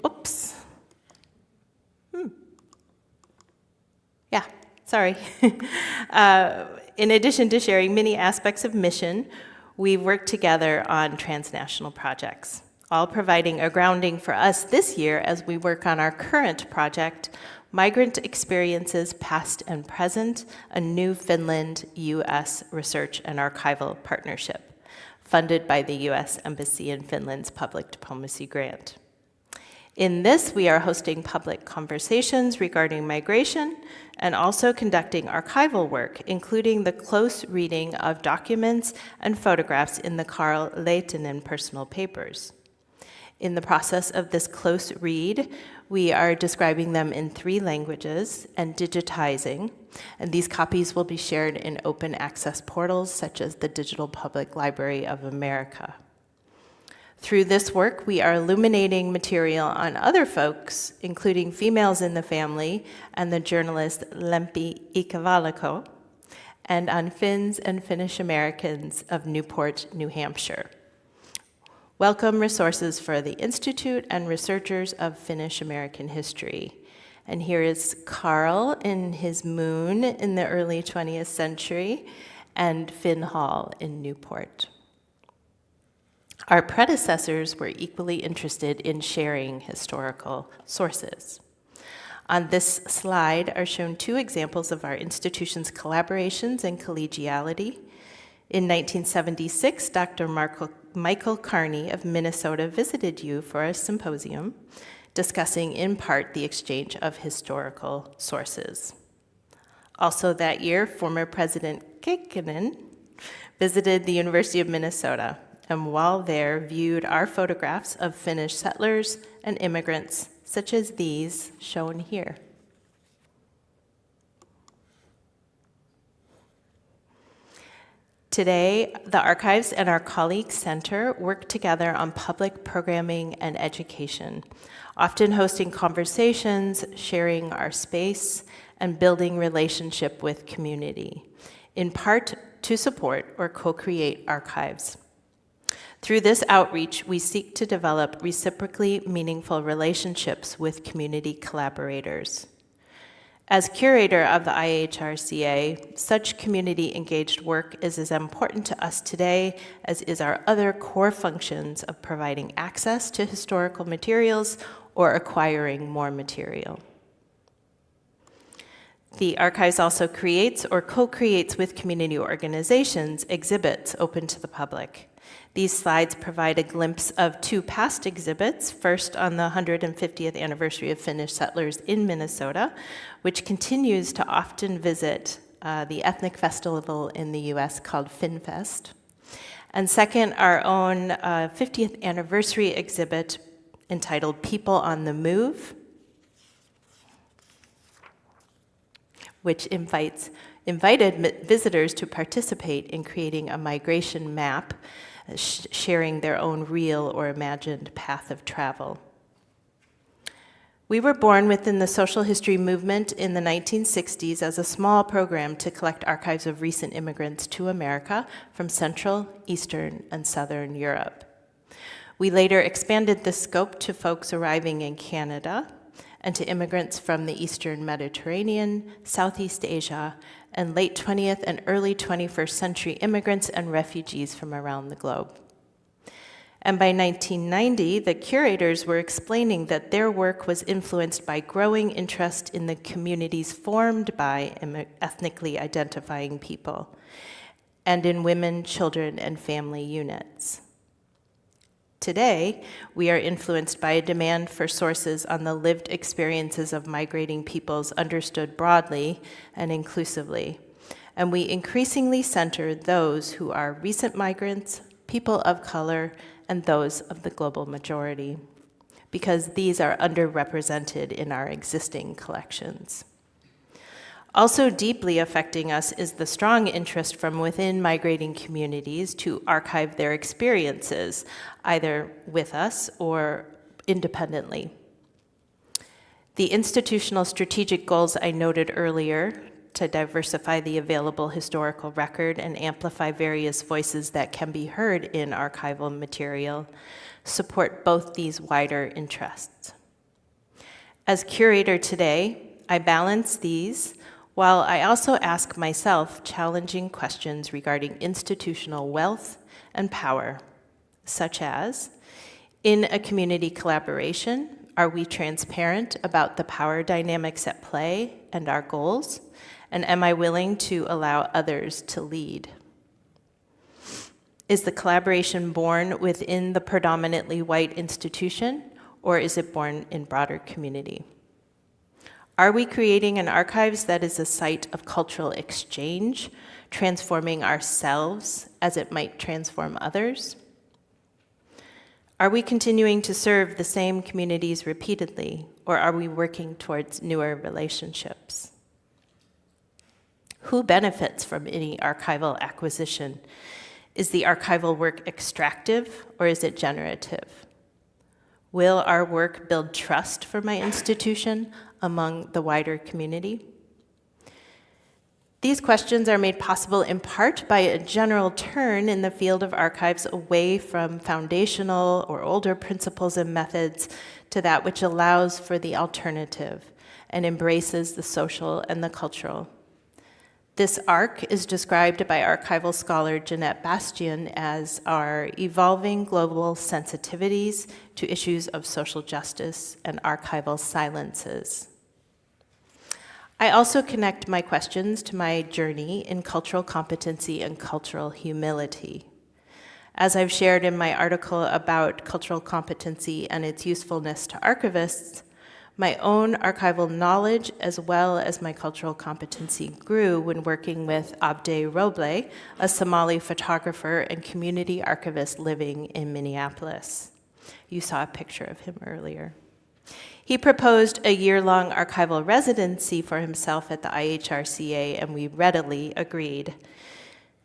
in addition to sharing many aspects of mission, we've worked together on transnational projects, all providing a grounding for us this year as we work on our current project, Migrant Experiences Past and Present, a new Finland-U.S. research and archival partnership, funded by the U.S. Embassy in Finland's Public Diplomacy Grant. In this, we are hosting public conversations regarding migration and also conducting archival work, including the close reading of documents and photographs in the Carl Lehtinen personal papers. In the process of this close read, we are describing them in 3 languages and digitizing, and these copies will be shared in open access portals such as the Digital Public Library of America. Through this work, we are illuminating material on other folks, including females in the family and the journalist Lempi Ikävalikko, and on Finns and Finnish Americans of Newport, New Hampshire. Welcome resources for the Institute and researchers of Finnish American history. And here is Carl in his moon in the early 20th century, and Finn Hall in Newport. Our predecessors were equally interested in sharing historical sources. On this slide are shown two examples of our institution's collaborations and collegiality. In 1976, Dr. Michael Carney of Minnesota visited you for a symposium discussing in part the exchange of historical sources. Also that year, former President Kekkonen visited the University of Minnesota, and while there viewed our photographs of Finnish settlers and immigrants, such as these shown here. Today, the Archives and our Colleagues Center work together on public programming and education, often hosting conversations, sharing our space, and building relationship with community, in part to support or co-create archives. Through this outreach, we seek to develop reciprocally meaningful relationships with community collaborators. As curator of the IHRCA, such community-engaged work is as important to us today as is our other core functions of providing access to historical materials or acquiring more material. The Archives also creates or co-creates with community organizations exhibits open to the public. These slides provide a glimpse of two past exhibits, first on the 150th anniversary of Finnish settlers in Minnesota, which continues to often visit the ethnic festival in the US called FinFest. And second, our own 50th anniversary exhibit entitled People on the Move, which invited visitors to participate in creating a migration map, sharing their own real or imagined path of travel. We were born within the social history movement in the 1960s as a small program to collect archives of recent immigrants to America from Central, Eastern, and Southern Europe. We later expanded the scope to folks arriving in Canada and to immigrants from the Eastern Mediterranean, Southeast Asia, and late 20th and early 21st century immigrants and refugees from around the globe. And by 1990, the curators were explaining that their work was influenced by growing interest in the communities formed by ethnically identifying people, and in women, children, and family units. Today, we are influenced by a demand for sources on the lived experiences of migrating peoples understood broadly and inclusively, and we increasingly center those who are recent migrants, people of color, and those of the global majority, because these are underrepresented in our existing collections. Also deeply affecting us is the strong interest from within migrating communities to archive their experiences, either with us or independently. The institutional strategic goals I noted earlier, to diversify the available historical record and amplify various voices that can be heard in archival material, support both these wider interests. As curator today, I balance these while I also ask myself challenging questions regarding institutional wealth and power, such as, in a community collaboration, are we transparent about the power dynamics at play and our goals? And am I willing to allow others to lead? Is the collaboration born within the predominantly white institution, or is it born in broader community? Are we creating an archives that is a site of cultural exchange, transforming ourselves as it might transform others? Are we continuing to serve the same communities repeatedly, or are we working towards newer relationships? Who benefits from any archival acquisition? Is the archival work extractive, or is it generative? Will our work build trust for my institution among the wider community? These questions are made possible in part by a general turn in the field of archives away from foundational or older principles and methods to that which allows for the alternative and embraces the social and the cultural. This arc is described by archival scholar Jeanette Bastian as our evolving global sensitivities to issues of social justice and archival silences. I also connect my questions to my journey in cultural competency and cultural humility. As I've shared in my article about cultural competency and its usefulness to archivists, my own archival knowledge as well as my cultural competency grew when working with Abde Roble, a Somali photographer and community archivist living in Minneapolis. You saw a picture of him earlier. He proposed a year-long archival residency for himself at the IHRCA, and we readily agreed.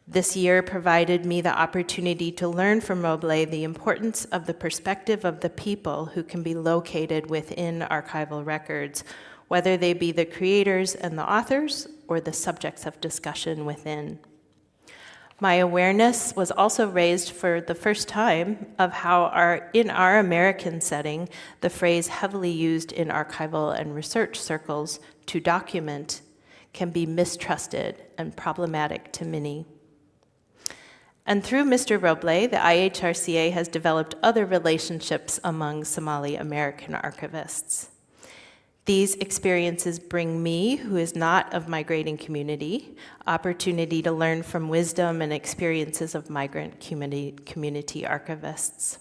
This year provided me the opportunity to learn from Roble the importance of the perspective of the people who can be located within archival records, whether they be the creators and the authors or the subjects of discussion within. My awareness was also raised for the first time of how in our American setting, the phrase heavily used in archival and research circles, to document, can be mistrusted and problematic to many. And through Mr. Roble, the IHRCA has developed other relationships among Somali American archivists. These experiences bring me, who is not of migrating community, opportunity to learn from wisdom and experiences of migrant community archivists.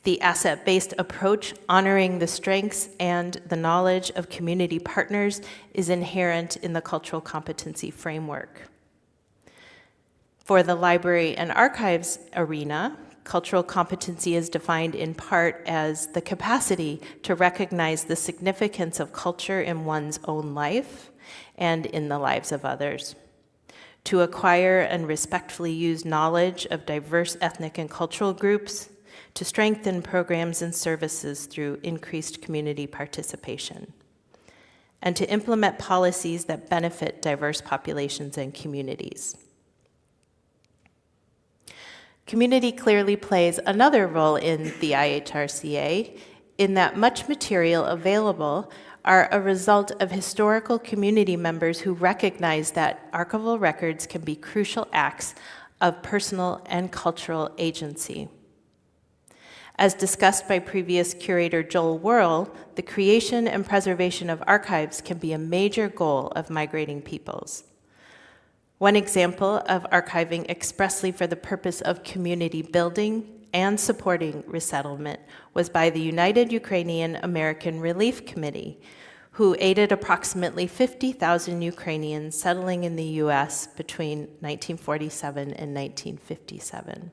The asset-based approach, honoring the strengths and the knowledge of community partners, is inherent in the cultural competency framework. For the library and archives arena, cultural competency is defined in part as the capacity to recognize the significance of culture in one's own life and in the lives of others, to acquire and respectfully use knowledge of diverse ethnic and cultural groups, to strengthen programs and services through increased community participation, and to implement policies that benefit diverse populations and communities. Community clearly plays another role in the IHRCA in that much material available are a result of historical community members who recognize that archival records can be crucial acts of personal and cultural agency. As discussed by previous curator Joel Worrell, the creation and preservation of archives can be a major goal of migrating peoples. One example of archiving expressly for the purpose of community building and supporting resettlement was by the United Ukrainian American Relief Committee, who aided approximately 50,000 Ukrainians settling in the US between 1947 and 1957.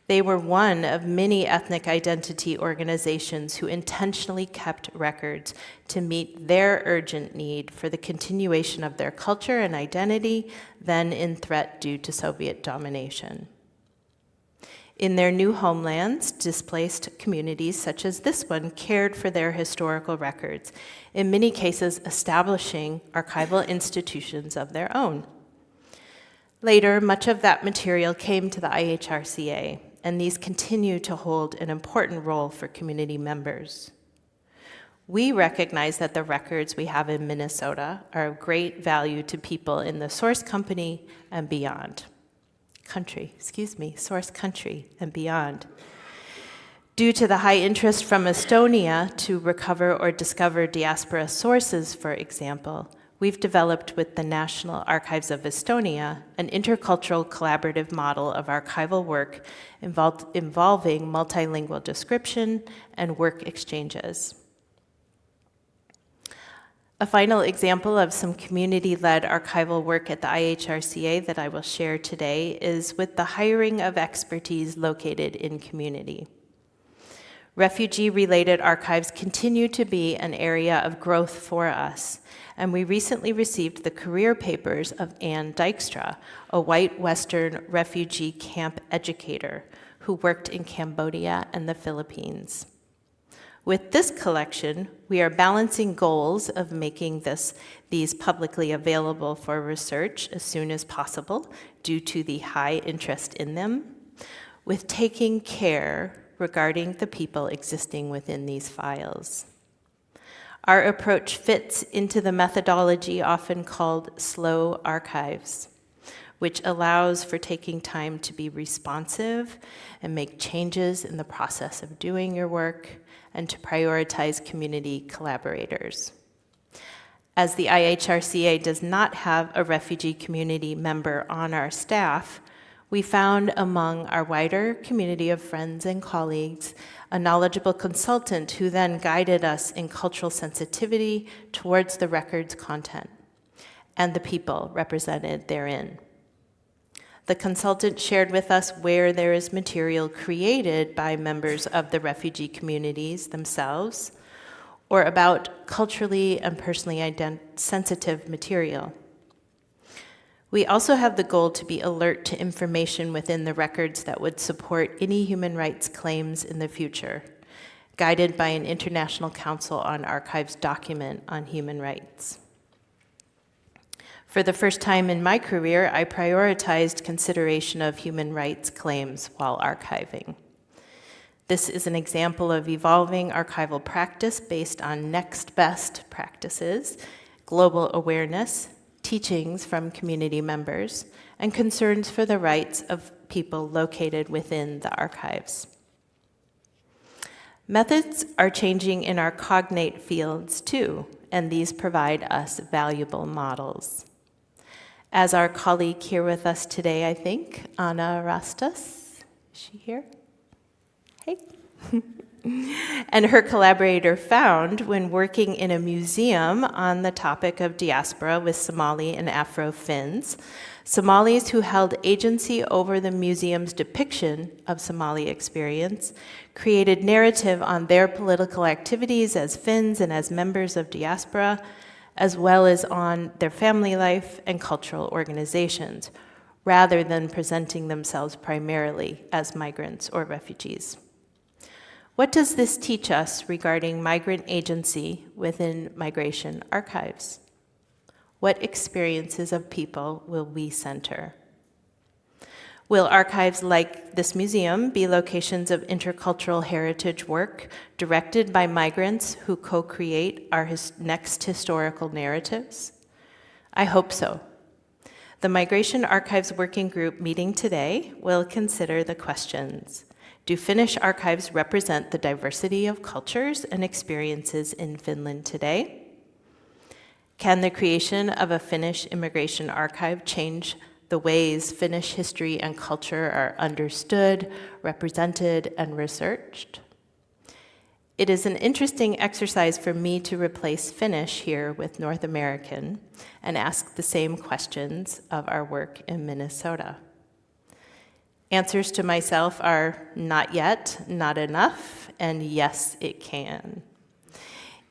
They were one of many ethnic identity organizations who intentionally kept records to meet their urgent need for the continuation of their culture and identity, then in threat due to Soviet domination. In their new homelands, displaced communities such as this one cared for their historical records, in many cases establishing archival institutions of their own. Later, much of that material came to the IHRCA, and these continue to hold an important role for community members. We recognize that the records we have in Minnesota are of great value to people in the source country and beyond. Due to the high interest from Estonia to recover or discover diaspora sources, for example, we've developed with the National Archives of Estonia an intercultural collaborative model of archival work involving multilingual description and work exchanges. A final example of some community-led archival work at the IHRCA that I will share today is with the hiring of expertise located in community. Refugee-related archives continue to be an area of growth for us, and we recently received the career papers of Anne Dykstra, a white Western refugee camp educator who worked in Cambodia and the Philippines. With this collection, we are balancing goals of making these publicly available for research as soon as possible due to the high interest in them, with taking care regarding the people existing within these files. Our approach fits into the methodology often called slow archives, which allows for taking time to be responsive and make changes in the process of doing your work and to prioritize community collaborators. As the IHRCA does not have a refugee community member on our staff, we found among our wider community of friends and colleagues a knowledgeable consultant who then guided us in cultural sensitivity towards the record's content and the people represented therein. The consultant shared with us where there is material created by members of the refugee communities themselves, or about culturally and personally sensitive material. We also have the goal to be alert to information within the records that would support any human rights claims in the future, guided by an International Council on Archives document on human rights. For the first time in my career, I prioritized consideration of human rights claims while archiving. This is an example of evolving archival practice based on next best practices, global awareness, teachings from community members, and concerns for the rights of people located within the archives. Methods are changing in our cognate fields too, and these provide us valuable models. As our colleague here with us today, I think, Anna Rastas, is she here? Hey. And her collaborator found when working in a museum on the topic of diaspora with Somali and Afro-Finns, Somalis who held agency over the museum's depiction of Somali experience created narrative on their political activities as Finns and as members of diaspora, as well as on their family life and cultural organizations, rather than presenting themselves primarily as migrants or refugees. What does this teach us regarding migrant agency within migration archives? What experiences of people will we center? Will archives like this museum be locations of intercultural heritage work directed by migrants who co-create our next historical narratives? I hope so. The Migration Archives Working Group meeting today will consider the questions. Do Finnish archives represent the diversity of cultures and experiences in Finland today? Can the creation of a Finnish immigration archive change the ways Finnish history and culture are understood, represented, and researched? It is an interesting exercise for me to replace Finnish here with North American and ask the same questions of our work in Minnesota. Answers to myself are not yet, not enough, and yes, it can.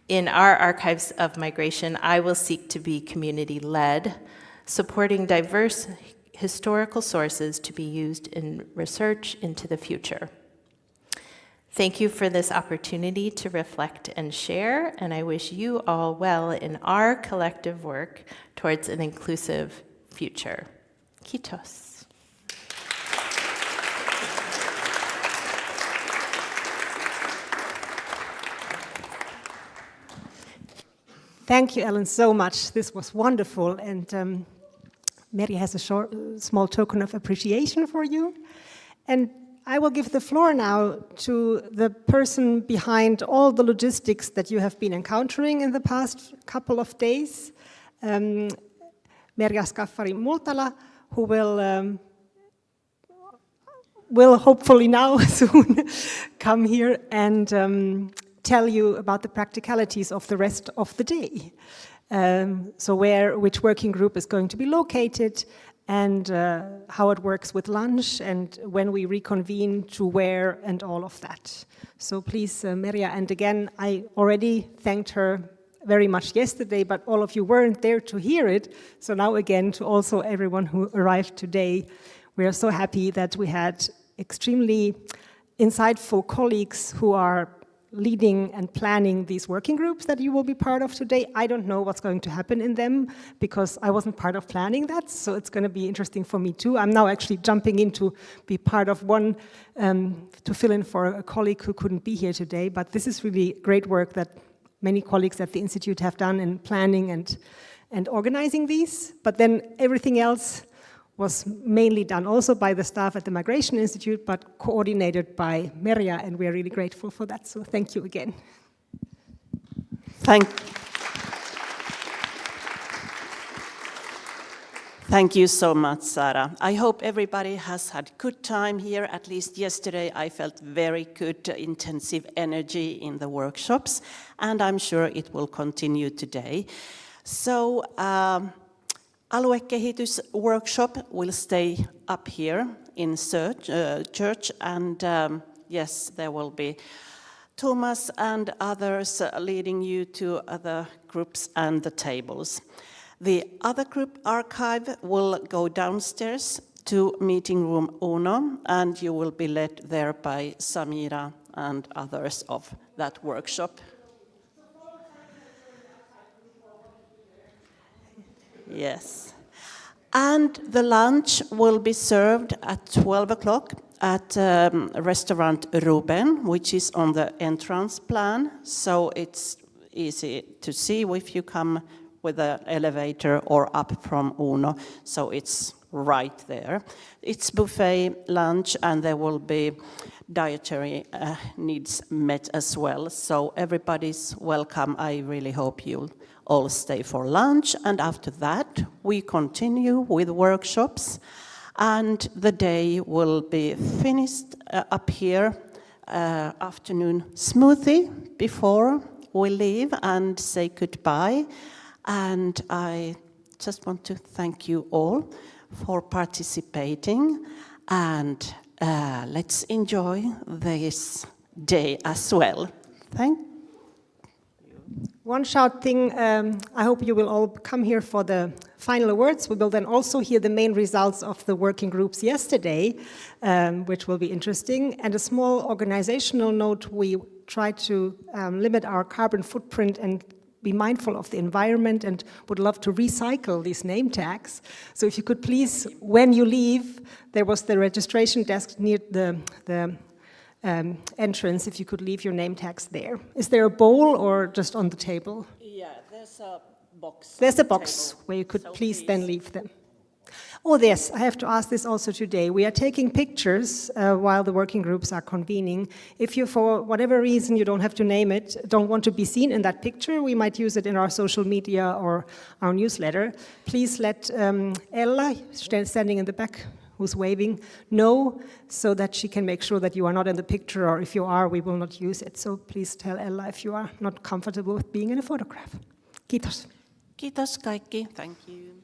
In our archives of migration, I will seek to be community-led, supporting diverse historical sources to be used in research into the future. Thank you for this opportunity to reflect and share, and I wish you all well in our collective work towards an inclusive future. Kiitos. Thank you, Ellen, so much. This was wonderful, and Mary has a small token of appreciation for you. And I will give the floor now to the person behind all the logistics that you have been encountering in the past couple of days, Merja Skaffari-Multala, who will hopefully now soon come here and tell you about the practicalities of the rest of the day. So which working group is going to be located, and how it works with lunch, and when we reconvene to where, and all of that. So please, Merja, and again, I already thanked her very much yesterday, but all of you weren't there to hear it. So now again, to also everyone who arrived today, we are so happy that we had extremely insightful colleagues who are leading and planning these working groups that you will be part of today. I don't know what's going to happen in them because I wasn't part of planning that, so it's going to be interesting for me too. I'm now actually jumping in to be part of one, to fill in for a colleague who couldn't be here today, but this is really great work that many colleagues at the Institute have done in planning and organizing these. But then everything else was mainly done also by the staff at the Migration Institute, but coordinated by Merja, and we are really grateful for that. So thank you again. Thank you so much, Sara. I hope everybody has had good time here. At least yesterday I felt very good, intensive energy in the workshops, and I'm sure it will continue today. So, Aluekehitys workshop will stay up here in church, and yes, there will be Tomas and others leading you to other groups and the tables. The other group archive will go downstairs to meeting room Uno, and you will be led there by Samira and others of that workshop. Yes. And the lunch will be served at 12 o'clock at restaurant Ruben, which is on the entrance plan, so it's easy to see if you come with the elevator or up from Uno, so it's right there. It's buffet lunch, and there will be dietary needs met as well, so everybody's welcome. I really hope you'll all stay for lunch, and after that we continue with workshops, and the day will be finished up here, afternoon smoothie before we leave and say goodbye. And I just want to thank you all for participating, and let's enjoy this day as well. Thank you. One short thing, I hope you will all come here for the final words. We will then also hear the main results of the working groups yesterday, which will be interesting. And a small organizational note, we try to limit our carbon footprint and be mindful of the environment, and would love to recycle these name tags. So if you could please, when you leave, there was the registration desk near the entrance, if you could leave your name tags there. Is there a bowl or just on the table? Yeah, there's a box. There's a box where you could please then leave them. Oh, yes, I have to ask this also today. We are taking pictures while the working groups are convening. If you, for whatever reason, you don't have to name it, don't want to be seen in that picture, we might use it in our social media or our newsletter. Please let Ella, standing in the back, who's waving, know, so that she can make sure that you are not in the picture, or if you are, we will not use it. So please tell Ella if you are not comfortable with being in a photograph. Kiitos. Kiitos kaikki. Thank you.